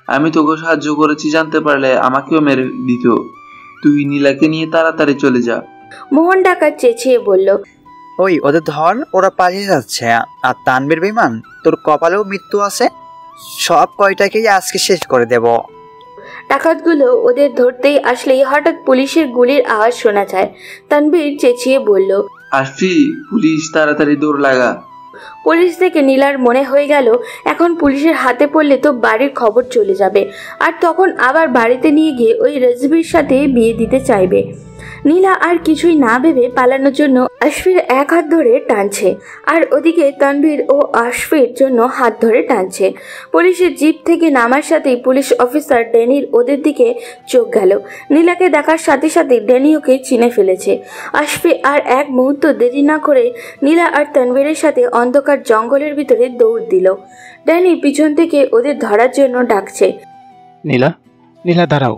আমি তোকে সাহায্য করেছি জানতে পারলে আমাকেও মেরে দিত। তুই নীলাকে নিয়ে তাড়াতাড়ি চলে যা। মোহন ডাকাত চেঁচিয়ে বলল, ওই ওদের ধর, ওরা পালিয়ে যাচ্ছে। আর তানবীর বেঈমান, তোর কপালেও মৃত্যু আছে। সব কয়টাকেই আজকে শেষ করে দেব। ডাকাতগুলো ওদের ধরতেই আসলেই হঠাৎ পুলিশের গুলির আওয়াজ শোনা যায়। তানভীর চেঁচিয়ে বলল, আশফি, পুলিশ, তাড়াতাড়ি দৌড় লাগা। পুলিশ থেকে নীলার মনে হয়ে গেল এখন পুলিশের হাতে পড়লে তো বাড়ির খবর চলে যাবে, আর তখন আবার বাড়িতে নিয়ে গিয়ে ওই রেজবির সাথে বিয়ে দিতে চাইবে। নীলা আর কিছুই না ভেবে পালানোর জন্য আশফির এক হাত ধরে টানছে, আর ওদিকে তানভীর ও আশফির জন্য হাত ধরে টানছে। পুলিশের জিপ থেকে নামার সাথেই পুলিশ অফিসার ড্যানির ওদের দিকে চোখ গেল। নীলাকে দেখার সাথে সাথে ড্যানি ওকে চিনে ফেলেছে। আশফি আর এক মুহূর্ত দেরি না করে নীলা আর তানভীরের সাথে অন্ধকার জঙ্গলের ভিতরে দৌড় দিল। ড্যানি পিছন থেকে ওদের ধরার জন্য ডাকছে, নীলা, নীলা দাঁড়াও।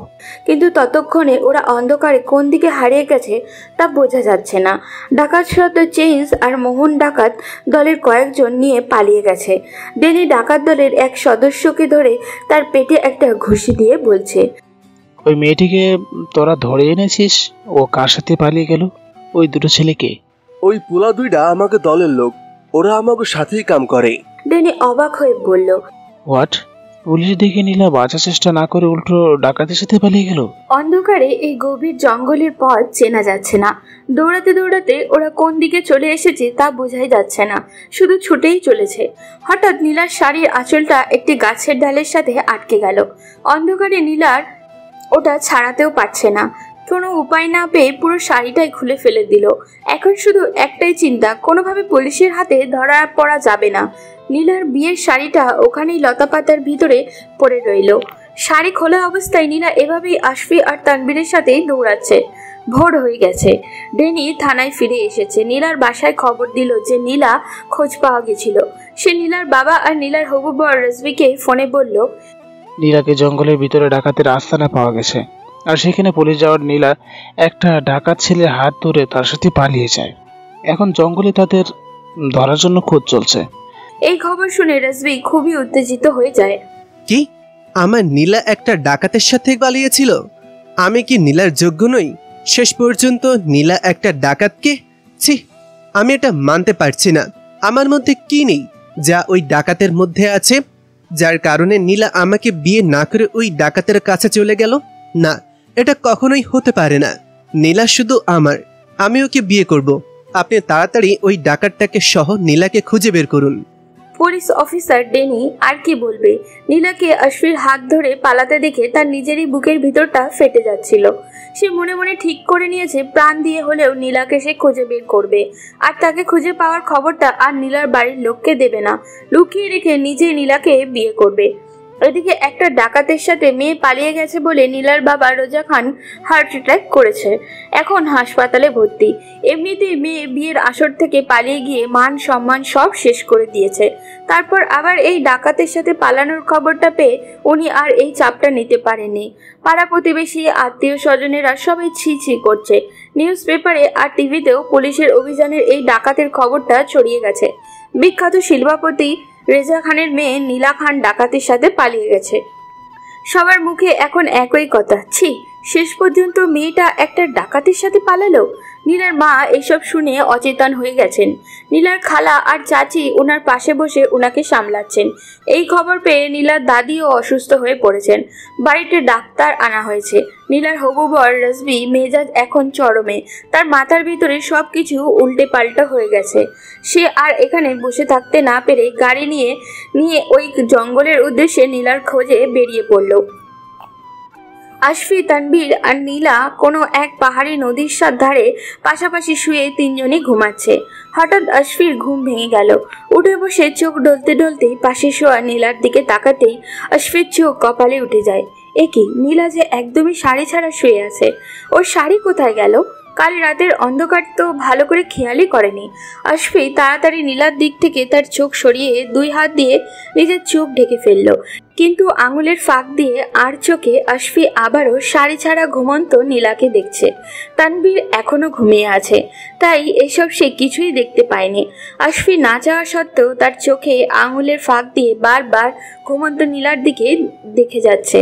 কিন্তু ততক্ষণে ওরা অন্ধকারে কোন দিকে হারিয়ে গেছে তা বোঝা যাচ্ছে না। ডাকাত সর্দার চেঞ্জ আর মোহন ডাকাত দলের কয়েকজন নিয়ে পালিয়ে গেছে। ডেনি ডাকাত দলের এক সদস্যকে ধরে তার পেটে একটা ঘুষি দিয়ে বলছে, ওই মেয়েটিকে তোরা ধরে এনেছিস? ও কার সাথে পালিয়ে গেল? ওই দুটো ছেলেকে? ওই পোলা দুইটা আমাকে দলের লোক, ওরা আমাকে সাথেই কাম করে। ডেনি অবাক হয়ে বলল, হোয়াট? পুলিশ দেখে নীলা বাঁচার চেষ্টা না করে উল্টো ডাকাতের সাথে পালিয়ে গেল? অন্ধকারে এই গভীর জঙ্গলের পথ চেনা যাচ্ছে না। দৌড়াতে দৌড়াতে ওরা কোন দিকে চলে এসেছে তা বোঝাই যাচ্ছে না, শুধু ছুটেই চলেছে। হঠাৎ নীলার শাড়ির আঁচলটা একটি গাছের ডালের সাথে আটকে গেল। অন্ধকারে নীলার ওটা ছাড়াতেও পারছে না। কোনো উপায় না পেয়ে পুরো শাড়িটাই খুলে ফেলে দিল। এখন শুধু একটাই চিন্তা, কোনোভাবে পুলিশের হাতে ধরা পড়া যাবে না। নীলার বিয়ের শাড়িটা ওখানেই লতাপাতার ভিতরে পড়ে রইল। শাড়ি খোলা অবস্থায় নীলা এভাবেই আশফি আর তানবীরের সাথেই দৌড়াচ্ছে। ভোর হয়ে গেছে। ডেনি থানায় ফিরে এসেছে। নীলার বাসায় খবর দিল যে নীলা খোঁজ পাওয়া গেছিল। সে নীলার বাবা আর নীলার হবু বর রেজবিকে ফোনে বলল, নীলাকে জঙ্গলের ভিতরে ডাকাতের আস্তানা পাওয়া গেছে, আর সেখানে পুলিশ যাওয়ার নীলা একটা ডাকাত ছেলের হাত ধরে তার সাথে পালিয়ে যায়। এখন জঙ্গলে তাদের ধরার জন্য খোঁজ চলছে। এই খবর শুনে রেজবি খুবই উত্তেজিত হয়ে যায়। কি? আমার নীলা একটা ডাকাতের সাথে পালিয়েছিল? আমি কি নীলার যোগ্য নই? শেষ পর্যন্ত নীলা একটা ডাকাতকে? ছি, আমি এটা মানতে পারছি না। আমার মধ্যে কি নেই যা ওই ডাকাতের মধ্যে আছে, যার কারণে নীলা আমাকে বিয়ে না করে ওই ডাকাতের কাছে চলে গেল? না, এটা কখনোই হতে পারে না। নীলা শুধু আমার, আমি ওকে বিয়ে করব। আপনি তাড়াতাড়ি ওই ডাকাতটাকে সহ নীলাকে খুঁজে বের করুন। পুলিশ অফিসার ডেনি আর কি বলবে। নীলাকে আশফির হাত ধরে পালাতে দেখে তার নিজেরই বুকের ভিতরটা ফেটে যাচ্ছিল। সে মনে মনে ঠিক করে নিয়েছে প্রাণ দিয়ে হলেও নীলাকে সে খুঁজে বের করবে, আর তাকে খুঁজে পাওয়ার খবরটা আর নীলার বাড়ির লোককে দেবে না, লুকিয়ে রেখে নিজে নীলাকে বিয়ে করবে। এদিকে একটা ডাকাতের সাথে মেয়ে পালিয়ে গেছে বলে নীলার বাবা রেজা খান হার্ট অ্যাটাক করেছে, এখন হাসপাতালে ভর্তি। এমনিতেই মেয়ে বিয়ের আসর থেকে পালিয়ে গিয়ে মান সম্মান সব শেষ করে দিয়েছে, তারপর আবার এই ডাকাতের সাথে পালানোর খবরটা পেয়ে উনি আর এই চাপটা নিতে পারেননি। পাড়া প্রতিবেশী আত্মীয় স্বজনেরা সবাই ছি ছি করছে। নিউজ পেপারে আর টিভিতেও পুলিশের অভিযানের এই ডাকাতের খবরটা ছড়িয়ে গেছে। বিখ্যাত শিল্পপতি রেজা খানের মেয়ে নীলা খান ডাকাতের সাথে পালিয়ে গেছে। সবার মুখে এখন একই কথা, ছি, শেষ পর্যন্ত মেয়েটা একটা ডাকাতের সাথে পালালো। নীলার মা এসব শুনে অচেতন হয়ে গেছেন। নীলার খালা আর চাচি ওনার পাশে বসে ওনাকে সামলাচ্ছেন। এই খবর পেয়ে নীলার দাদিও অসুস্থ হয়ে পড়েছেন। বাড়িতে ডাক্তার আনা হয়েছে। নীলার হবু বর রসবি মেজাজ এখন চরমে, তার মাথার ভিতরে সব কিছু উল্টে পাল্টা হয়ে গেছে। সে আর এখানে বসে থাকতে না পেরে গাড়ি নিয়ে ওই জঙ্গলের উদ্দেশ্যে নীলার খোঁজে বেরিয়ে পড়ল। আশফি, তানভীর আর নীলা কোনো এক পাহাড়ি নদীর ধারে পাশাপাশি শুয়ে তিনজনই ঘুমাচ্ছে। হঠাৎ আশফির ঘুম ভেঙে গেল। উঠে বসে চোখ ডলতে ডলতেই পাশে শোয়া নীলার দিকে তাকাতেই আশফির চোখ কপালে উঠে যায়। এ কি, নীলা যে একদমই শাড়ি ছাড়া শুয়ে আছে। ওর শাড়ি কোথায় গেল? কাল রাতের অন্ধকার তো ভালো করে খেয়ালই করেনি। আশফি তাড়াতাড়ি নীলার দিক থেকে তার চোখ সরিয়ে দুই হাত দিয়ে নিজের চোখ ঢেকে ফেলল, কিন্তু আঙুলের ফাঁক দিয়ে আর চোখে আশফি আবারও শাড়ি ছাড়া ঘুমন্ত নীলাকে দেখছে। তানভীর এখনো ঘুমিয়ে আছে, তাই এসব সে কিছুই দেখতে পায়নি। আশফি না চাওয়া সত্ত্বেও তার চোখে আঙুলের ফাঁক দিয়ে বারবার ঘুমন্ত নীলার দিকে দেখে যাচ্ছে।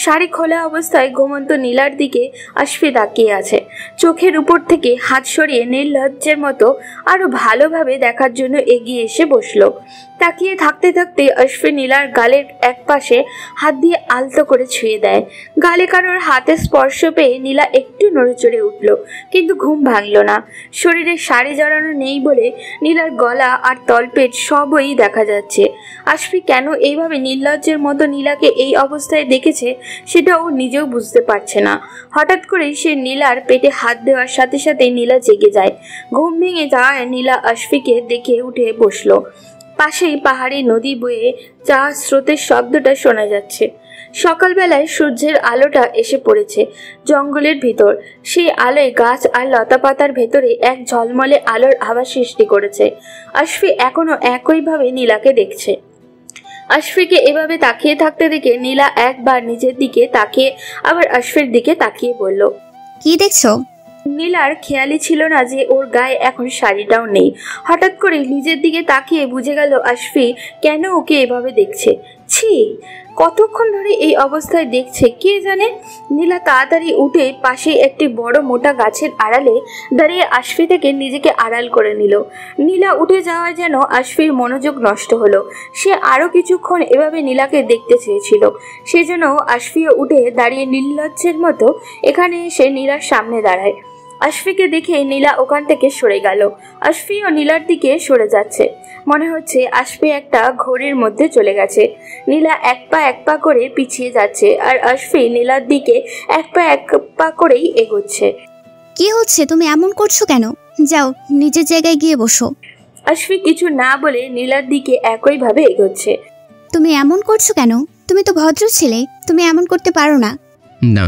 শাড়ি খোলা অবস্থায় ঘুমন্ত নীলার দিকে আশফি তাকিয়ে আছে। চোখের উপর থেকে হাত সরিয়ে নির্লজ্জের মতো আরো ভালোভাবে দেখার জন্য এগিয়ে এসে বসলো। তাকিয়ে থাকতে থাকতে আশফি নীলার গালের এক পাশে হাত দিয়ে আলতো করে ছুঁয়ে দেয়। গালে কারোর হাতে স্পর্শ পেয়ে নীলা একটু নড়েচড়ে উঠল, কিন্তু ঘুম ভাঙল না। শরীরে শাড়ি জড়ানো নেই বলে নীলার গলা আর তলপেট সবই দেখা যাচ্ছে। আশফি কেন এইভাবে নির্লজ্জের মতো নীলাকে এই অবস্থায় দেখেছে সেটা ও নিজেও বুঝতে পারছে না। হঠাৎ করে সে নীলার পেটে হাত দেওয়ার সাথে সাথে নীলা জেগে যায়। ঘুম ভেঙে যাওয়ায় নীলা আশফিকে দেখে উঠে বসলো। পাশেই পাহাড়ি নদী বয়ে যাওয়া স্রোতের শব্দটা শোনা যাচ্ছে। সকালবেলায় সূর্যের আলোটা এসে পড়েছে জঙ্গলের ভিতর। সেই আলোয় গাছ আর লতাপাতার ভেতরে এক ঝলমলে আলোর আভা সৃষ্টি করেছে। আশফি এখনো একইভাবে নীলাকে দেখছে। আশফিকে এভাবে তাকিয়ে থাকতে দেখে নীলা একবার নিজের দিকে তাকিয়ে আবার আশফির দিকে তাকিয়ে বলল, কি দেখছো? নীলার খেয়ালই ছিল না যে ওর গায়ে এখন শাড়িটাও নেই। হঠাৎ করে নিজের দিকে তাকিয়ে বুঝে গেল আশফি কেন ওকে এভাবে দেখছে। ছি, কতক্ষণ ধরে এই অবস্থায় দেখছে কে জানে। নীলা তাড়াতাড়ি উঠে পাশে একটি বড় মোটা গাছের আড়ালে দাঁড়িয়ে আশফি থেকে নিজেকে আড়াল করে নিল। নীলা উঠে যাওয়ায় যেন আশফির মনোযোগ নষ্ট হলো। সে আরো কিছুক্ষণ এভাবে নীলাকে দেখতে চেয়েছিল। সেজন্য আশফিও উঠে দাঁড়িয়ে নির্লজ্জের মতো এখানে এসে নীলার সামনে দাঁড়ায়। আশফিকে দেখে নীলা ওখান থেকে সরে গেল। আশফিও নীলার দিকে সরে যাচ্ছে। মনে হচ্ছে আশফি একটা ঘড়ির মধ্যে চলে গেছে। নীলা এক পা করে পিছিয়ে যাচ্ছে, আর আশফি নীলার দিকে এক পা করেই এগোচ্ছে। কি হচ্ছে? তুমি এমন করছো কেন? যাও নিজের জায়গায় গিয়ে বসো। আশফি কিছু না বলে নীলার দিকে একইভাবে এগোচ্ছে। তুমি এমন করছো কেন? তুমি তো ভদ্র ছেলে, তুমি এমন করতে পারো না। না,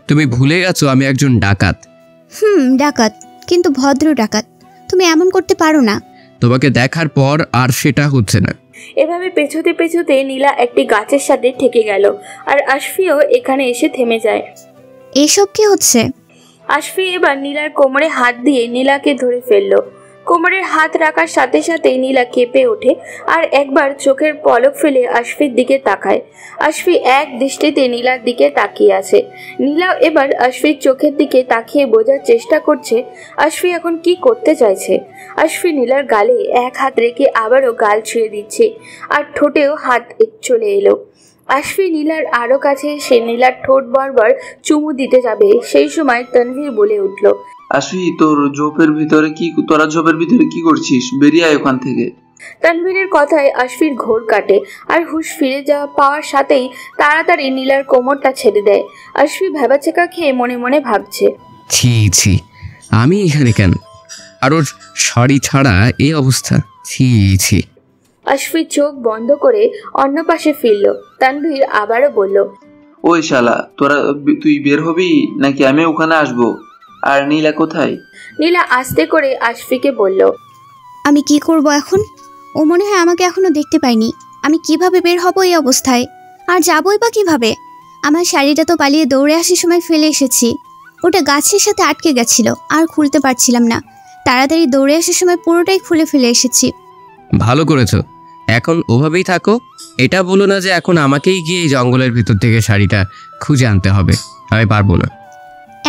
তুমি ভুলে গেছো আমি একজন ডাকাত। ডাকাত, কিন্তু ভদ্র ডাকাত। তুমি এমন করতে পারো না। তোমাকে দেখার পর আর সেটা হচ্ছে না। এভাবে পেছোতে পেছোতে নীলা একটি গাছের সাথে ঠেকে গেল, আর আশফিও এখানে এসে থেমে যায়। এসব কি হচ্ছে? আশফি এবার নীলার কোমরে হাত দিয়ে নীলাকে ধরে ফেললো। কোমরের হাত রাখার সাথে সাথে নীলা কেঁপে ওঠে আর একবার চোখের পলক ফেলে আশফির দিকে তাকায়। আশফি এক দৃষ্টিতে নীলার দিকে তাকিয়ে আছে। নীলাও এবার আশফির চোখের দিকে তাকিয়ে বোঝার চেষ্টা করছে আশফি এখন কি করতে চাইছে। আশফি নীলার গালে এক হাত রেখে আবারও গাল ছুঁয়ে দিচ্ছে, আর ঠোঁটেও হাত চলে এলো। আশফি নীলার আরো কাছে এসে নীলার ঠোঁট বরাবর চুমু দিতে যাবে, সেই সময় তানভীর বলে উঠল, আশফি, তোরা ঝোপের ভিতরে কি করছিস? বেরিয়ে আয় ওখান থেকে। তানভীরের কথায় আশফির ঘোর কাটে আর হুঁশ ফিরে যাওয়া পাওয়ার সাথেই তাড়াতাড়ি নীলার কোমরটা ছেড়ে দেয়। আশফি ভেবাচেকা খেয়ে মনে মনে ভাবছে, ছি ছি, আমি এখানে কেন? আর ওর শাড়ি ছাড়া এই অবস্থা, ছি ছি। আশফি চোখ বন্ধ করে অন্য পাশে ফিরল। তানভীর আবারও বলল, ওই শালা, তুই বের হবি নাকি আমি ওখানে আসবো? আর নীলা কোথায়? নীলা আস্তে করে আশফিকে বলল, আমি কি করব এখন? ও মনে হয় আমাকে এখনো দেখতে পাইনি। আমি কিভাবে বের হব এই অবস্থায়? আর যাবই বা কিভাবে? আমার শাড়িটা তো পালিয়ে দৌড়ে আসার সময় ফেলে এসেছি। ওটা গাছের সাথে আটকে গেছিল, আর খুলতে পারছিলাম না। তাড়াতাড়ি দৌড়ে আসার সময় পুরোটাই খুলে ফেলে এসেছি। ভালো করেছো, এখন ওভাবেই থাকো। এটা বলো না যে এখন আমাকেই গিয়ে এই জঙ্গলের ভিতর থেকে শাড়িটা খুঁজে আনতে হবে। আমি পারবো না।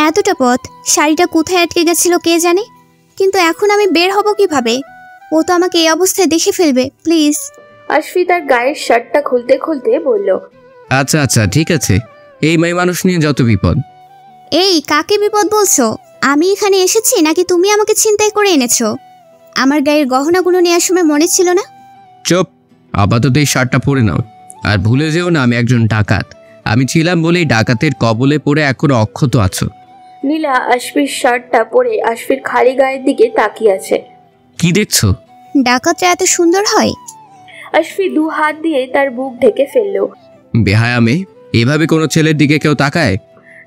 এতটা পথ শাড়িটা কোথায় আটকে গেছিল কে জানে, কিন্তু এখন আমি বের হব কিভাবে? ও তো আমাকে এই অবস্থায় দেখে ফেলবে। প্লিজ। আশফি তার গায়ের শার্টটা খুলতে খুলতে বলল, আচ্ছা আচ্ছা ঠিক আছে, এই মেয়ে মানুষ নিয়ে যত বিপদ। এই কাকে বিপদ বলছো? আমি এখানে এসেছি নাকি তুমি আমাকে ছিনতাই করে এনেছো? আমার গায়ের গহনাগুলো নেওয়ার সময় মনে ছিল না? চুপ, আপাতত এই শার্টটা পরে নাও। আর ভুলে যেও না আমি একজন ডাকাত। আমি ছিলাম বলেই ডাকাতের কবলে পড়ে এখনো অক্ষত আছো। নীলা আশফির শার্টটা পরে আশফির খালি গায়ের দিকে তাকিয়ে আছে। কি দেখছো? ডাকাতরা এত সুন্দর হয়? আশফি দু হাত দিয়ে তার বুক ঢেকে ফেললো। বেহায়া মেয়ে, এভাবে কোনো ছেলের দিকে কেউ তাকায়?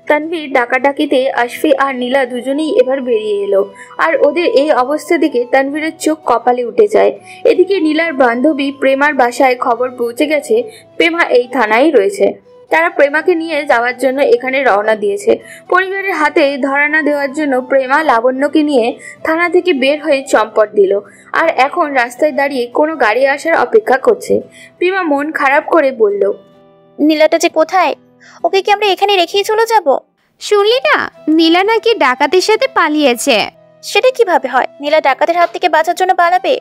তানভীর ডাকাডাকিতে আশফি আর নীলা দুজনেই এবার বেরিয়ে এলো। আর ওদের এই অবস্থা দেখে তানভীরের চোখ কপালে উঠে যায়। এদিকে নীলার বান্ধবী প্রেমার বাসায় খবর পৌঁছে গেছে প্রেমা এই থানায় রয়েছে। তারা প্রেমাকে নিয়ে যাওয়ার জন্য এখানে রওনা দিয়েছে। পরিবারের হাতে ধরা না দেওয়ার জন্য প্রেমা লাবণ্যকে নিয়ে থানা থেকে বের হয়ে চম্পট দিল। আর এখন রাস্তায় দাঁড়িয়ে কোনো গাড়ি আসার অপেক্ষা করছে। প্রেমা মন খারাপ করে বলল, নীলাটা যে কোথায়? ওকে কি আমরা এখানে রেখেই চলে যাব? শুনলি না, নীলা নাকি ডাকাতের সাথে পালিয়েছে। সেটা কিভাবে হয়? নীলা ডাকাতের হাত থেকে বাঁচার জন্য পালাবে?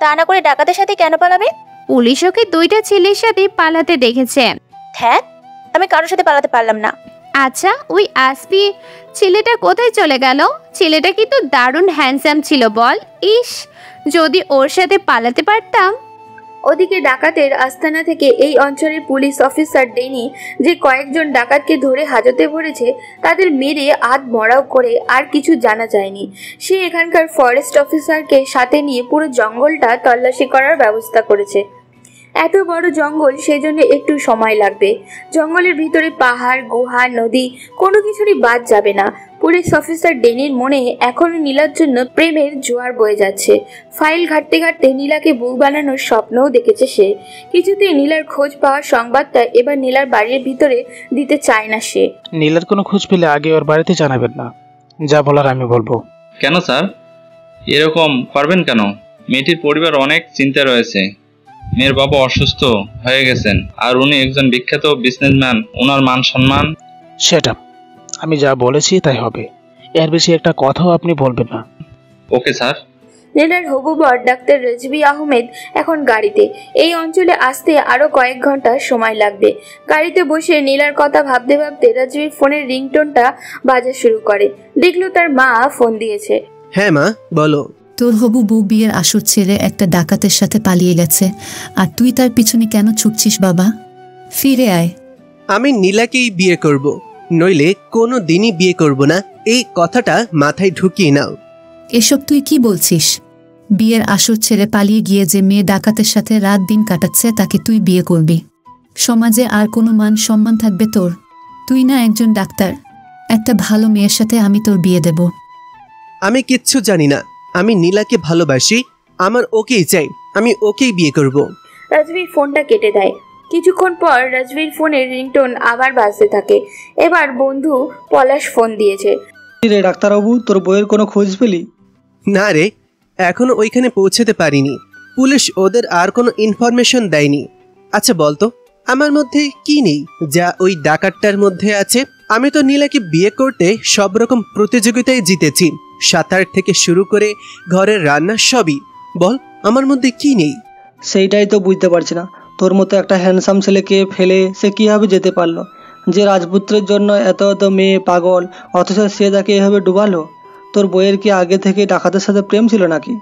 তা না করে ডাকাতের সাথে কেন পালাবে? পুলিশ ওকে দুইটা ছেলের সাথে পালাতে দেখেছে। হ্যাঁ, আমি কারোর সাথে পালাতে পারলাম না। আচ্ছা, ওই আসবি ছেলেটা কোথায় চলে গেল? ছেলেটা কিন্তু দারুণ হ্যান্ডসাম ছিল বল। ইস, যদি ওর সাথে পালাতে পারতাম। ওদিকে ডাকাতের আস্তানা থেকে এই অঞ্চলের পুলিশ অফিসার ডেনি যে কয়েকজন ডাকাতকে ধরে হাজতে ভরেছে তাদের মেরে আধ মরাও করে আর কিছু জানা যায়নি। সে এখানকার ফরেস্ট অফিসারকে সাথে নিয়ে পুরো জঙ্গলটা তল্লাশি করার ব্যবস্থা করেছে। এত বড় জঙ্গল, সেজন্য একটু সময় লাগবে। জঙ্গলের ভিতরে পাহাড়, গুহা, নদী কোনো কিছুরই বাদ যাবে না। পুলিশ অফিসার ডেনির মনে এখনো নীলার জন্য প্রেমের জোয়ার বয়ে যাচ্ছে। ফাইল ঘাটতে ঘাটতে নীলাকে বউ বানানোর স্বপ্নও দেখেছে সে। কিছুতেই নীলার খোঁজ পাওয়ার সংবাদটা এবার নীলার বাড়ির ভিতরে দিতে চায় না সে। নীলার কোনো খোঁজ পেলে আগে ওর বাড়িতে জানাবেন না, যা বলার আমি বলবো। কেন স্যার এরকম করবেন কেন? মেয়েটির পরিবার অনেক চিন্তা রয়েছে। মেয়ের বাবা অসুস্থ হয়ে গেছেন, আর উনি একজন বিখ্যাত বিজনেসম্যান। ওনার মান সম্মান। সেটা আমি যা বলেছি তাই হবে, এর বেশি একটা কথাও আপনি বলবেন না। Okay sir. নীলার হবু বর ডাক্তার রেজভি আহমেদ এখন গাড়িতে। এই অঞ্চলে আসতে আরো কয়েক ঘন্টা সময় লাগবে। গাড়িতে বসে নীলার কথা ভাবতে ভাবতে রাজভির ফোনের রিংটোনটা বাজা শুরু করে। দেখলো তার মা ফোন দিয়েছে। হ্যাঁ মা, বলো। তোর হবু বউ বিয়ের আসর ছেড়ে একটা ডাকাতের সাথে পালিয়ে গেছে, আর তুই তার পিছনে কেন ছুটছিস বাবা? ফিরে আয়। আমি নীলাকেই বিয়ে করব, নইলে কোনো দিনই বিয়ে করব না। এই কথাটা মাথায় ঢুকিয়ে নাও। এসব তুই কি বলছিস? বিয়ের আসর ছেড়ে পালিয়ে গিয়ে যে মেয়ে ডাকাতের সাথে রাত দিন কাটাচ্ছে তাকে তুই বিয়ে করবি? সমাজে আর কোনো মান সম্মান থাকবে তোর? তুই না একজন ডাক্তার। একটা ভালো মেয়ের সাথে আমি তোর বিয়ে দেব। আমি কিচ্ছু জানি না। আমি নীলাকে ভালোবাসি, আমার ওকেই চাই, আমি ওকেই বিয়ে করব। রাজবীর ফোনটা কেটে দেয়। কিছুক্ষণ পর রাজবীর ফোনের রিংটোন আবার বাজতে থাকে। এবার বন্ধু পলাশ ফোন দিয়েছে। রে ডাক্তারবাবু, তোর বইয়ের কোনো খোঁজ পেলি? না রে, এখনো ওইখানে পৌঁছাতে পারিনি। পুলিশ ওদের আর কোনো ইনফরমেশন দেয়নি। আচ্ছা বলতো, আমার মধ্যে কি নেই যা ওই ডাকাতটার মধ্যে আছে? আমি তো নীলাকে বিয়ে করতে সব রকম প্রতিযোগিতায় জিতেছি, সাঁতার থেকে শুরু করে ঘরের রান্না সবই। বল আমার মধ্যে কি নেই? সেইটাই তো বুঝতে পারছি না। তোর মতো একটা হ্যান্ডসাম ছেলেকে ফেলে সে কীভাবে যেতে পারলো? যে রাজপুত্রের জন্য এত এত মেয়ে পাগল, অথচ সে তাকে এভাবে ডুবালো। তোর বইয়ের কি আগে থেকে ডাকাতের সাথে প্রেম ছিল নাকি?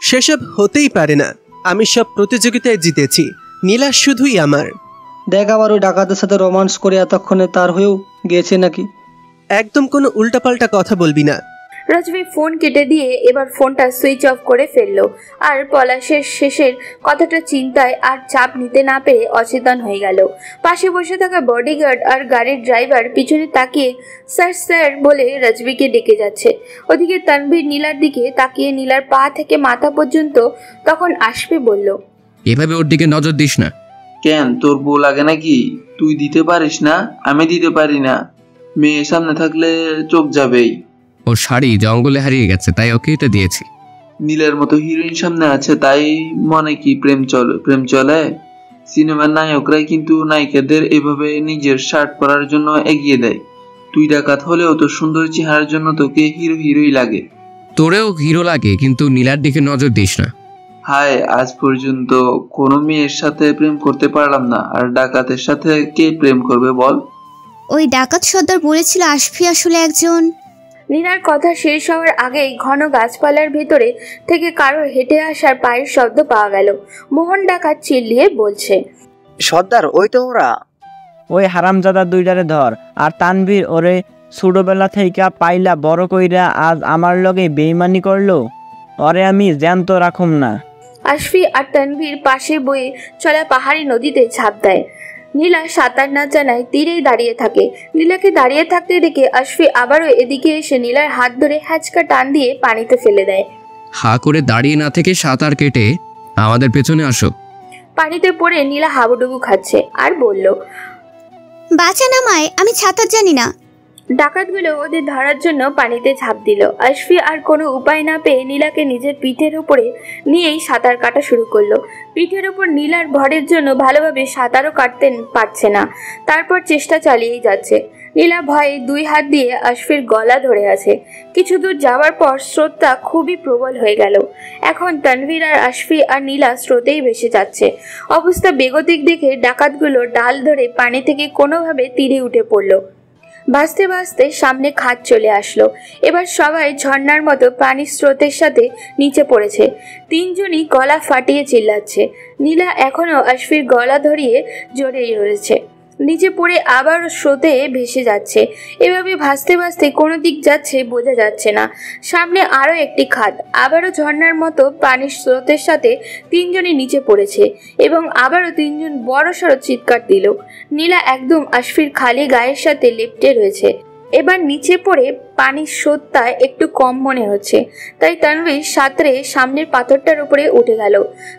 সেসব হতেই পারে না। আমি সব প্রতিযোগিতায় জিতেছি, নীলা শুধুই আমার। দেখ আবার ওই ডাকাতের সাথে রোমান্স করে এতক্ষণে তার হয়েও গিয়েছে নাকি। একদম কোনো উল্টাপাল্টা কথা বলবি না। রাজবি ফোন কেটে দিয়ে এবার ফোনটা সুইচ অফ করে ফেললো। আর পলাশের শেষের কথাটা চিন্তায় আর চাপ নিতে না পেরে অচেতন হয়ে গেল। পাশে বসে থাকা বডিগার্ড আর গাড়ির ড্রাইভার পিছনে তাকিয়ে স্যার স্যার বলে রাজবিকে ডেকে যাচ্ছে। ওদিকে তানভীর নীলার দিকে তাকিয়ে নীলার পা থেকে মাথা পর্যন্ত তখন আসবে বলল, এভাবে ওর দিকে নজর দিস না। কেন, তোর বউ লাগে নাকি? তুই দিতে পারিস না? আমি দিতে পারি না? মেয়ে সামনে থাকলে চোখ যাবেই। ওর শাড়ি জঙ্গলে হারিয়ে গেছে, তাই ওকে এটা দিয়েছি। নীলের মতো হিরোইন সামনে আছে তাই মনে কি প্রেম চলে? সিনেমার নায়করাই কিন্তু নায়িকাদের এভাবে নিজের শার্ট পরার জন্য এগিয়ে দেয়। তুই ডাকাত হলেও তোর সুন্দর চেহারার জন্য তোকে হিরোই লাগে। তোরেও হিরো লাগে, কিন্তু নীলার দিকে নজর দিস না। হায়, আজ পর্যন্ত কোনো মেয়ের সাথে প্রেম করতে পারলাম না, আর ডাকাতের সাথে কে প্রেম করবে বল? ওই ডাকাত সর্দার বলেছিল আশফি আসলে একজন। নীলার কথা শেষ হওয়ার আগেই ঘন গাছপালার ভেতরে থেকে কারোর হেঁটে আসার পায়ের শব্দ পাওয়া গেল। মোহন ডাকাত চিল্লিয়ে বলছে, সর্দার ওই তো ওরা। ওই হারামজাদা দুইটারে ধর। আর তানভীর ওরে ছোটবেলা থেকে পাইলা বড় কইরা আজ আমার লগে বেইমানি করলো, ওরে আমি জ্যান্ত রাখুম না। আশফি আর তানভীর পাশে বয়ে চলা পাহাড়ি নদীতে ঝাঁপ দেয়। নীলা সাঁতার না জানায় তীরেই দাঁড়িয়ে থাকে। নীলাকে দাঁড়িয়ে থাকতে দেখে আশফি আবারও এদিকে এসে নীলার হাত ধরে হ্যাচকা টান দিয়ে পানিতে ফেলে দেয়। হা করে দাঁড়িয়ে না থেকে সাঁতার কেটে আমাদের পেছনে আসো। পানিতে পড়ে নীলা হাবুডুবু খাচ্ছে আর বলল, বাঁচা নামায়, আমি সাঁতার জানি না। ডাকাতগুলো ওদের ধরার জন্য পানিতে ঝাঁপ দিল। আশফি আর কোনো উপায় না পেয়ে নীলাকে নিজের পিঠের উপরে নিয়েই সাঁতার কাটা শুরু করলো। পিঠের উপর নীলার ভরের জন্য ভালোভাবে সাঁতারও কাটতে পারছে না, তারপর চেষ্টা চালিয়েই যাচ্ছে। নীলা ভয়ে দুই হাত দিয়ে আশফির গলা ধরে আছে। কিছু দূর যাওয়ার পর স্রোতটা খুবই প্রবল হয়ে গেল। এখন তানভীর আর আশফি আর নীলা স্রোতেই ভেসে যাচ্ছে। অবস্থা বেগতিক দেখে ডাকাতগুলো ডাল ধরে পানি থেকে কোনোভাবে তীরে উঠে পড়লো। ভাসতে ভাসতে সামনে খাদ চলে আসলো। এবার সবাই ঝর্ণার মতো পানির স্রোতের সাথে নিচে পড়েছে। তিনজনই গলা ফাটিয়ে চিল্লাচ্ছে। নীলা এখনো আশফির গলা ধরিয়ে জড়িয়ে রয়েছে। নিচে পড়ে আবার স্রোতে ভেসে যাচ্ছে। এভাবে ভাসতে ভাসতে কোনো দিক যাচ্ছে বোঝা যাচ্ছে না। সামনে আরও একটি খাদ, আবারও ঝর্ণার মতো পানির স্রোতের সাথে তিনজনই নিচে পড়েছে এবং আবারও তিনজন বড়সড় চিৎকার দিল। নীলা একদম আশফির খালি গায়ের সাথে লেপ্টে রয়েছে। এবার নিচে পড়ে পানির স্রোতটা একটু কম মনে হচ্ছে, তাই তানভীর সাঁতরে সামনের পাথরটার উপরে উঠে গেল।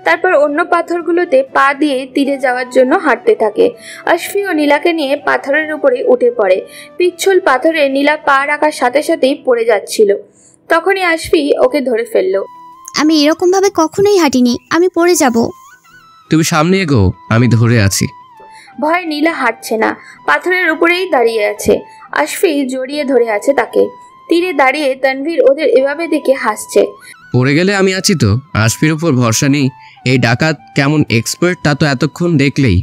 তারপর অন্য পাথরগুলোতে পা দিয়ে তীরে যাওয়ার জন্য হাঁটতে থাকে। আশফি ও নীলাকে নিয়ে পাথরের উপরে উঠে পড়ে। পিচ্ছল পাথরে নীলা পা রাখার সাথে সাথেই পড়ে যাচ্ছিল। তখনই আশফি ওকে ধরে ফেলল। আমি এরকম ভাবে কখনোই হাঁটিনি, আমি পড়ে যাব। তুমি সামনে এগো, আমি ধরে আছি। ভয় নীলা হাঁটছে না, পাথরের উপরেই দাঁড়িয়ে আছে। আশফি জড়িয়ে ধরে আছে তাকে। তীরে দাঁড়িয়ে তানভীর ওদের এভাবে দেখে হাসছে। পড়ে গেলে আমি আছি তো, আশফির উপর ভরসা নেই। এই ডাকাত কেমন এক্সপার্ট তা তো এতক্ষণ দেখলেই।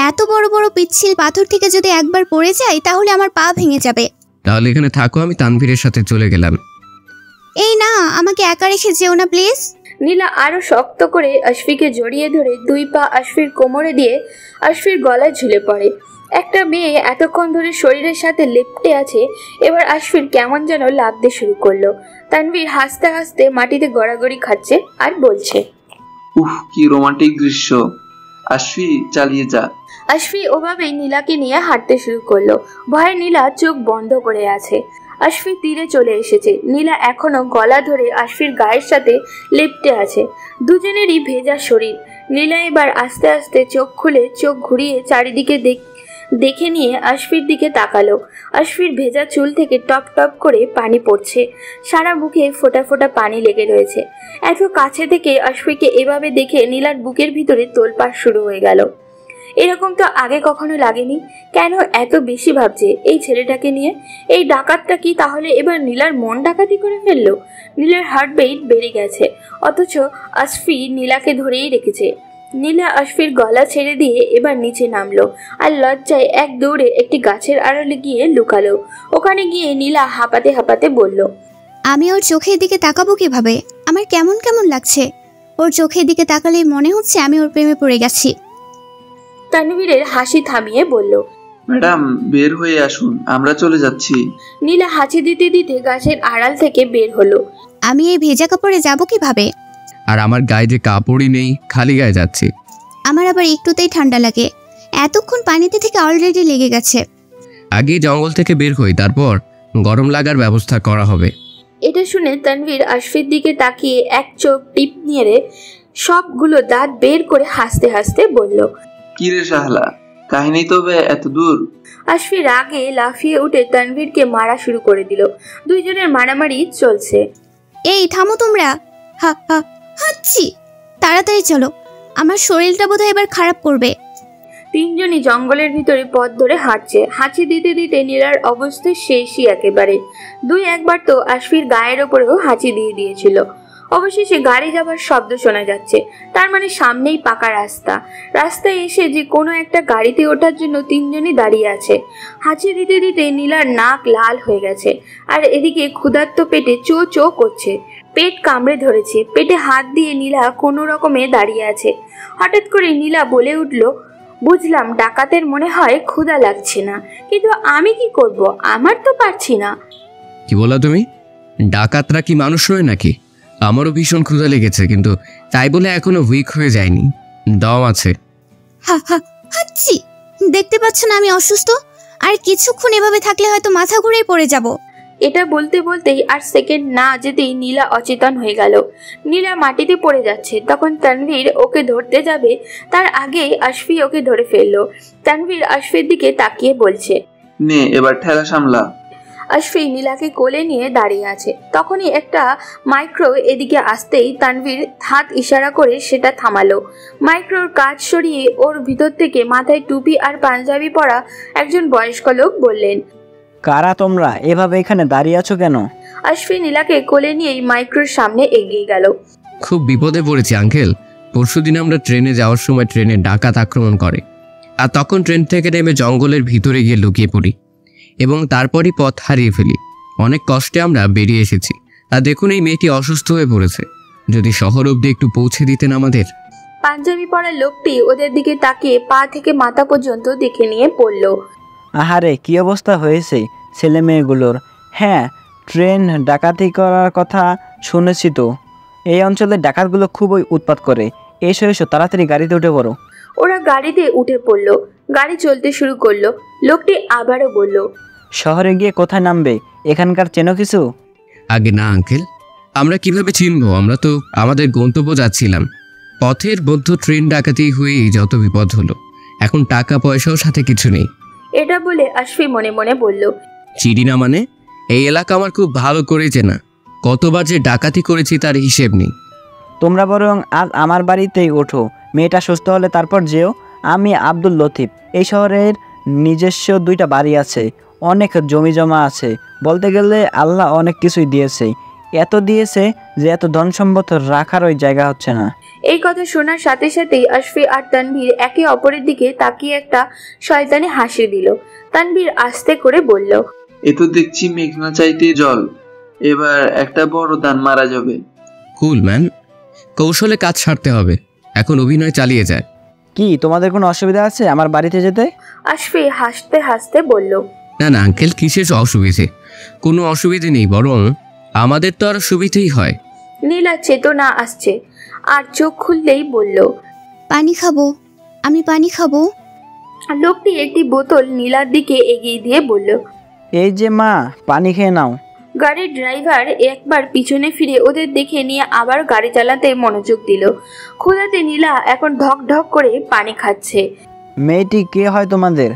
এত বড় বড় পিচ্ছিল পাথর থেকে যদি একবার পড়ে যাই তাহলে আমার পা ভেঙে যাবে। তাহলে এখানে থাকো, আমি তানভীরের সাথে চলে গেলাম। এই না, আমাকে একা রেখে যেও না প্লিজ। নীলা আরো শক্ত করে আশফিকে জড়িয়ে ধরে দুই পা আশফির কোমরে দিয়ে আশফির গলায় ঝুলে পড়ে। একটা মেয়ে এতক্ষণ ধরে শরীরের সাথে লেপ্টে আছে, এবার আশফির কেমন যেন লাগতে শুরু করলো। তানভীর হাসতে হাসতে মাটিতে গড়াগড়ি খাচ্ছে আর বলছে, উফ কি রোমান্টিক দৃশ্য, আশফি চালিয়ে যা। আশফি ওভাবেই নীলাকে নিয়ে হাঁটতে শুরু করলো। ভয়ে নীলা চোখ বন্ধ করে আছে। আশফি তীরে চলে এসেছে। নীলা এখনো গলা ধরে আশফির গায়ের সাথে লেপ্টে আছে। দুজনেরই ভেজা শরীর। নীলা এবার আস্তে আস্তে চোখ খুলে চোখ ঘুরিয়ে চারিদিকে দেখে নিয়ে আশফির দিকে তাকালো। আশফির ভেজা চুল থেকে টপ টপ করে পানি পড়ছে। সারা মুখে ফোঁটা ফোঁটা পানি লেগে রয়েছে। এত কাছে থেকে আশফিকে এভাবে দেখে নীলার বুকের ভিতরে তোলপাড় শুরু হয়ে গেল। এরকম তো আগে কখনো লাগেনি। কেন এত বেশি ভাবছে এই ছেলেটাকে নিয়ে? এই ডাকাতটা কি তাহলে এবার নীলার মন ডাকাতি করে ফেললো? নীলার হার্টবিট বেড়ে গেছে, অথচ আশফি নীলাকে ধরেই রেখেছে। নীলা আশফির গলা ছেড়ে দিয়ে এবার নিচে নামলো আর লজ্জায় এক দৌড়ে একটি গাছের আড়ালে গিয়ে লুকালো। ওখানে গিয়ে নীলা হাঁপাতে হাঁপাতে বলল, আমি ওর চোখের দিকে তাকাবো কিভাবে? আমার কেমন কেমন লাগছে। ওর চোখের দিকে তাকালেই মনে হচ্ছে আমি ওর প্রেমে পড়ে গেছি। তানভীরের হাসি থামিয়ে বলল, ম্যাডাম বের হয়ে আসুন, আমরা চলে যাচ্ছি। নীলা হাঁচি দিতে দিতে গাছের আড়াল থেকে বের হলো। আমি এই ভেজা কাপড়ে যাব কিভাবে? আর আমার গায়ে যে কাপড়ই নেই, খালি গায়ে যাচ্ছি। আমার আবার একটুতেই ঠান্ডা লাগে, এতক্ষণ পানিতে থেকে অলরেডি লেগে গেছে। আগে জঙ্গল থেকে বের হই, তারপর গরম লাগার ব্যবস্থা করা হবে। এটা শুনে তানভীর আশফির দিকে তাকিয়ে এক চোখ টিপ নিয়ে সবগুলো দাঁত বের করে হাসতে হাসতে বলল, কি রে শাহলা, কাহিনী তবে এত দূর? আশফি রাগে লাফিয়ে উঠে তানভীরকে মারা শুরু করে দিল। দুইজনের মারামারি চলছে। এই থামো তোমরা, হা হা হাচ্ছি, তাড়াতাড়ি চলো, আমার শরীরটা বোধহয় এবার খারাপ করবে। তিনজনই জঙ্গলের ভিতরে পথ ধরে হাঁটছে। হাঁচি দিতে দিতে নীলার অবস্থা শেষই একেবারে। দুই একবার তো আশফির গায়ের ওপরেও হাঁচি দিয়ে দিয়েছিল। অবশেষে গাড়ি যাবার শব্দ শোনা যাচ্ছে, তার মানে সামনেই পাকা রাস্তা। রাস্তায় এসে যে কোনো একটা গাড়িতে ওঠার জন্য তিনজনই দাঁড়িয়ে আছে। হাঁচি দিতে দিতে নীলার নাক লাল হয়ে গেছে, আর এদিকে ক্ষুধার্ত পেটে চো চো করছে। পেট কামড়ে ধরেছে। পেটে হাত দিয়ে নীলা কোনো রকমে দাঁড়িয়ে আছে। হঠাৎ করে নীলা বলে উঠল, বুঝলাম ডাকাতের মনে হয় ক্ষুধা লাগছে না, কিন্তু আমি কি করব, আমার তো পারছি না। কি বলো তুমি? ডাকাতরা কি মানুষ নয় নাকি? আমারও ভীষণ ক্ষুধা লেগেছে, কিন্তু তাই বলে এখনো উইক হয়ে যায়নি, দম আছে। হা হা হাচ্ছি, দেখতে পাচ্ছ না আমি অসুস্থ? আর কিছুক্ষণ এভাবে থাকলে হয়তো মাথা ঘুরেই পড়ে যাব। এটা বলতে বলতেই আর সেকেন্ড না যেতেই নীলা অচেতন হয়ে গেল। নীলা মাটিতে পড়ে যাচ্ছে। তখন তানভীর ওকে ধরতে যাবে, তার আগেই আশফি ওকে ধরে ফেললো। তানভীর আশফির দিকে তাকিয়ে বলছে, নে এবার ঠেলা সামলা। আশফি নীলাকে কোলে নিয়ে দাঁড়িয়ে আছে। তখনই একটা মাইক্রো এদিকে আসতেই তানভীর হাত ইশারা করে সেটা থামালো। মাইক্রোর কাজ সরিয়ে ওর ভিতর থেকে মাথায় টুপি আর পাঞ্জাবি পরা একজন বয়স্ক লোক বললেন, কারা তোমরা? এভাবে এখানে দাঁড়িয়ে আছো কেন? আশফি নীলাকে কোলে নিয়েই মাইক্রোর সামনে এগিয়ে গেল। খুব বিপদে পড়েছি আঙ্কেল। পরশুদিন আমরা ট্রেনে যাওয়ার সময় ট্রেনে ডাকাত আক্রমণ করে, আর তখন ট্রেন থেকে নেমে জঙ্গলের ভিতরে গিয়ে লুকিয়ে পড়ি এবং তারপরই পথ হারিয়ে ফেলি। অনেক কষ্টে আমরা বেরিয়ে এসেছি। আর দেখুন, এই মেয়েটি অসুস্থ হয়ে পড়েছে। যদি শহর অবধি একটু পৌঁছে দিতেন আমাদের। পাঞ্জাবি পরা লোকটি ওদের দিকে তাকিয়ে পা থেকে মাথা পর্যন্ত দেখে নিয়ে পড়ল। আহারে, কি অবস্থা হয়েছে ছেলে মেয়েগুলোর। হ্যাঁ, ট্রেন ডাকাতি করার কথা শুনেছি তো। এই অঞ্চলে ডাকাতগুলো খুবই উৎপাত করে। এসো এসো, তাড়াতাড়ি গাড়িতে উঠে পড়ো। ওরা গাড়িতে উঠে পড়লো। গাড়ি চলতে শুরু করলো। লোকটি আবারও বলল, শহরে গিয়ে কোথায় নামবে? এখানকার চেনো কিছু? আগে না আঙ্কেল, আমরা কিভাবে চিনবো? আমরা তো আমাদের গন্তব্য যাচ্ছিলাম। পথের মধ্যে ট্রেন ডাকাতি হয়েই যত বিপদ হলো। এখন টাকা পয়সাও সাথে কিছু নেই। এটা বলে আশফি মনে মনে বলল, চিনি না মানে? এই এলাকা আমার খুব ভালো করে চেনা। কতবার যে ডাকাতি করেছি তার হিসেব নেই। তোমরা বরং আজ আমার বাড়িতেই ওঠো। মেয়েটা সুস্থ হলে তারপর যেও। আমি আব্দুল লতিফ। এই শহরের নিজস্ব 2টা বাড়ি আছে, অনেক জমি জমা আছে। বলতে গেলে আল্লাহ অনেক কিছুই দিয়েছে, এত দিয়েছে যে এত ধন সম্পদ রাখার ওই জায়গা হচ্ছে না। এই কথা শোনার সাথে সাথেই আশফি আর তানভীর একে অপরের দিকে তাকিয়ে একটা শয়তানি হাসি দিল। তানভীর আস্তে করে বলল, এ তো দেখছি মেঘনা চাইতে জল, এবার একটা বড় দান মারা যাবে। কুল ম্যান, কৌশলে কাজ সারতে হবে। এখন অভিনয় চালিয়ে যায়। কি তোমাদের কোনো অসুবিধা আছে আমার বাড়িতে যেতে? আশফি হাসতে হাসতে বলল, না না আঙ্কেল, কিসের অসুবিধে? কোনো অসুবিধে নেই, বরং আমাদের তো আরো সুবিধেই হয়। নীলা চেতনা আসছে আর চোখ খুললেই বলল, পানি খাবো, আমি পানি খাবো। লোকটি একটি বোতল নীলার দিকে এগিয়ে দিয়ে বলল, এই যে মা, পানি খেয়ে নাও। গাড়ির ড্রাইভার একবার পিছনে ফিরে ওদের দেখে নিয়ে আবার গাড়ি চালাতে মনোযোগ দিল। ক্ষুধাতে নীলা এখন ঢক ঢক করে পানি খাচ্ছে। মেয়েটি কে হয় তোমাদের?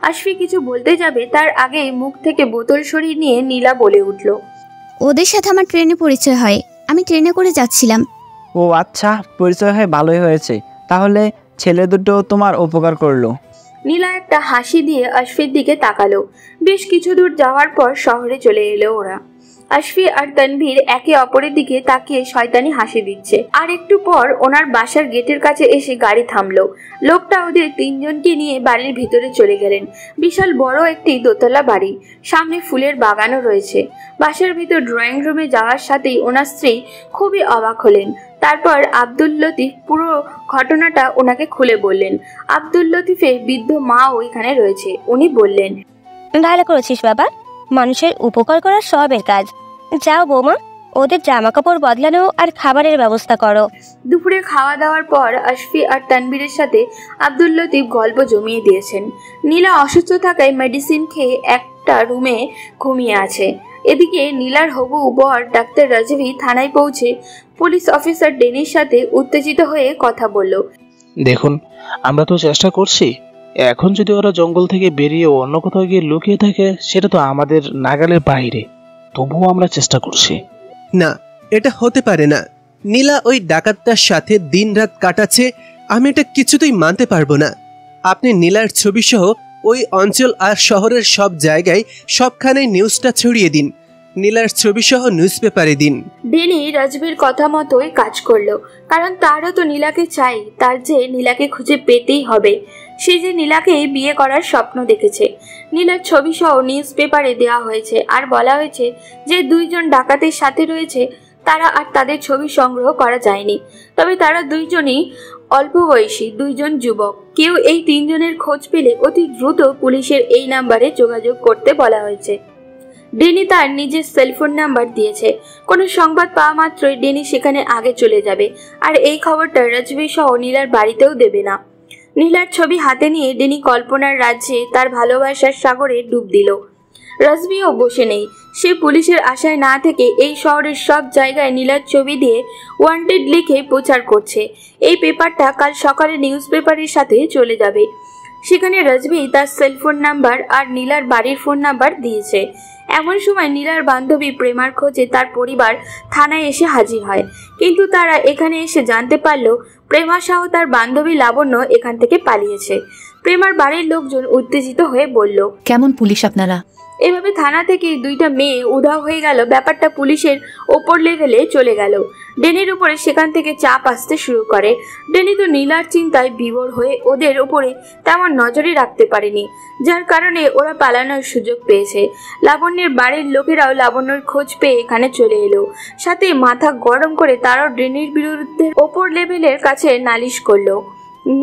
আশফি কিছু বলতে যাবে, তার আগে মুখ থেকে বোতল সরিয়ে নিয়ে নীলা বলে উঠল, ওদের সাথে আমার ট্রেনে পরিচয় হয়, আমি ট্রেনে করে যাচ্ছিলাম। ও আচ্ছা, পরিচয় হয়ে ভালোই হয়েছে। তাহলে ছেলে দুটো তোমার উপকার করলো। নীলা একটা হাসি দিয়ে আশফির দিকে তাকালো। বেশ কিছু দূর যাওয়ার পর শহরে চলে এলো ওরা। আশফি আর তানভীর একে অপরের দিকে তাকিয়ে শয়তানি হাসি দিচ্ছে। আর একটু পর ওনার বাসার গেটের কাছে এসে গাড়ি থামলো। লোকটা ওদের তিনজনকে নিয়ে বাড়ির ভিতরে চলে গেলেন। বিশাল বড় একটি দোতলা বাড়ি, সামনে ফুলের বাগানও রয়েছে। বাসার ভিতর ড্রয়িং রুমে যাওয়ার সাথেই ওনার স্ত্রী খুবই অবাক হলেন। তারপর আব্দুল লতিফ পুরো ঘটনাটা ওনাকে খুলে বললেন। আব্দুল লতিফের বৃদ্ধ মাও এখানে রয়েছে। উনি বললেন, ভালো করেছিস বাবা, মানুষের উপকার করা সবের কাজ। যাও বৌমা, ওদের জামা কাপড় বদলানো আর খাবারের ব্যবস্থা করো। দুপুরে খাওয়া দাওয়ার পর আশফি আর তানবীরের সাথে আব্দুল লতিফ গল্প জমিয়ে দিয়েছেন। নীলা অসুস্থ থাকায় মেডিসিন খেয়ে একটা রুমে ঘুমিয়ে আছে। এদিকে নীলার হবু বর ডাক্তার রাজভি থানায় পৌঁছে পুলিশ অফিসার ডেনির সাথে উত্তেজিত হয়ে কথা বলল। দেখুন, আমরা তো চেষ্টা করছি। এখন যদি ওরা জঙ্গল থেকে বেরিয়ে অন্য কোথাও গিয়ে লুকিয়ে থাকে, সেটা তো আমাদের নাগালের বাইরে। তবুও আমরা চেষ্টা করছি। না, এটা হতে পারে না। নীলা ওই ডাকাতটার সাথে দিনরাত কাটাচ্ছে, আমি এটা কিছুতেই মানতে পারবো না। আপনি নীলার ছবি সহ ওই অঞ্চল আর শহরের সব জায়গায় সবখানে নিউজটা ছড়িয়ে দিন। নীলার ছবি সহ নিউজ পেপারে দিন। ডেনি রাজবীর কথা মতোই কাজ করলো, কারণ তারও তো নীলাকে চাই। তার যে নীলাকে খুঁজে পেতেই হবে। সে যে নীলাকে বিয়ে করার স্বপ্ন দেখেছে। নীলার ছবি সহ নিউজ পেপারে দেওয়া হয়েছে আর বলা হয়েছে যে দুইজন ডাকাতের সাথে রয়েছে তারা আর তাদের ছবি সংগ্রহ করা যায়নি। তবে তারা দুইজনই অল্প বয়সী, দুইজন যুবক। কেউ এই তিনজনের খোঁজ পেলে অতি দ্রুত পুলিশের এই নাম্বারে যোগাযোগ করতে বলা হয়েছে। ডেনি তার নিজের সেলফোন নাম্বার দিয়েছে। কোনো সংবাদ পাওয়া মাত্রই ডেনি সেখানে আগে চলে যাবে আর এই খবরটা রাজবি সহ নীলার বাড়িতেও দেবে না। নীলার ছবি হাতে নিয়ে ডেনি কল্পনার রাজ্যে তার ভালোবাসার সাগরে ডুব দিল। রাজবিও বসে নেই। সে পুলিশের আশায় না থেকে এই শহরের সব জায়গায় নীলার ছবি দিয়ে ওয়ান্টেড লিখে প্রচার করছে। এই পেপারটা কাল সকালে নিউজ পেপারের সাথে চলে যাবে। সেখানে রাজবি তার সেলফোন নাম্বার আর নীলার বাড়ির ফোন নাম্বার দিয়েছে। এমন সময় নীলার বান্ধবী প্রেমার খোঁজে তার পরিবার থানায় এসে হাজির হয়। কিন্তু তারা এখানে এসে জানতে পারল প্রেমা সহ তার বান্ধবী লাবণ্য এখান থেকে পালিয়েছে। প্রেমার বাড়ির লোকজন উত্তেজিত হয়ে বলল, কেমন পুলিশ আপনারা? এভাবে থানা থেকে দুইটা মেয়ে উধাও হয়ে গেল। ব্যাপারটা পুলিশের ওপর লেভেলে চলে গেল। ডেনির উপরে সেখান থেকে চাপ আসতে শুরু করে। ডেনি তো নীলার চিন্তায় বিভোর হয়ে ওদের উপরে তেমন নজরই রাখতে পারেনি, যার কারণে ওরা পালানোর সুযোগ পেয়েছে। লাবণ্যের বাড়ির লোকেরাও লাবণ্যর খোঁজ পেয়ে এখানে চলে এলো। সাথে মাথা গরম করে তারাও ডেনির বিরুদ্ধে ওপর লেভেলের কাছে নালিশ করলো।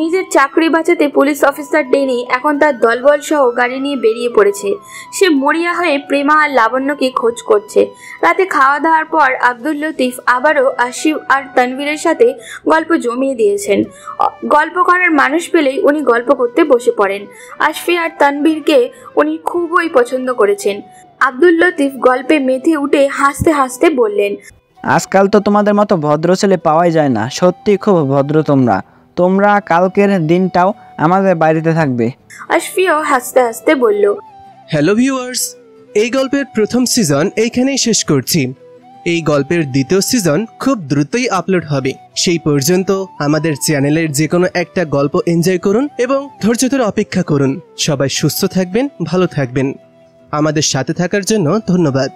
নিজের চাকরি বাঁচাতে পুলিশ অফিসার ডেনি এখন তার দলবল সহ গাড়ি নিয়ে বেরিয়ে পড়েছে। সে মরিয়া হয়ে প্রেমা আর লাবণ্যকে খোঁজ করছে। রাতে খাওয়া দাওয়ার পর আব্দুল লতিফ আবারও আশিফ আর তানভীরের সাথে গল্প জমিয়ে দিয়েছেন। গল্প করার মানুষ পেলেই উনি গল্প করতে বসে পড়েন। আশফি আর তানভীরকে উনি খুবই পছন্দ করেছেন। আব্দুল লতিফ গল্পে মেতে উঠে হাসতে হাসতে বললেন, আজকাল তো তোমাদের মতো ভদ্র ছেলে পাওয়াই যায় না। সত্যি খুব ভদ্র তোমরা কালকের দিনটাও আমাদের বাড়িতে থাকবে। আশফিও হাসতে হাসতে বলল, হ্যালো ভিউয়ার্স, এই গল্পের প্রথম সিজন এইখানেই শেষ করছি। এই গল্পের দ্বিতীয় সিজন খুব দ্রুতই আপলোড হবে। সেই পর্যন্ত আমাদের চ্যানেলের যে কোনো একটা গল্প এনজয় করুন এবং ধৈর্য ধরে অপেক্ষা করুন। সবাই সুস্থ থাকবেন, ভালো থাকবেন। আমাদের সাথে থাকার জন্য ধন্যবাদ।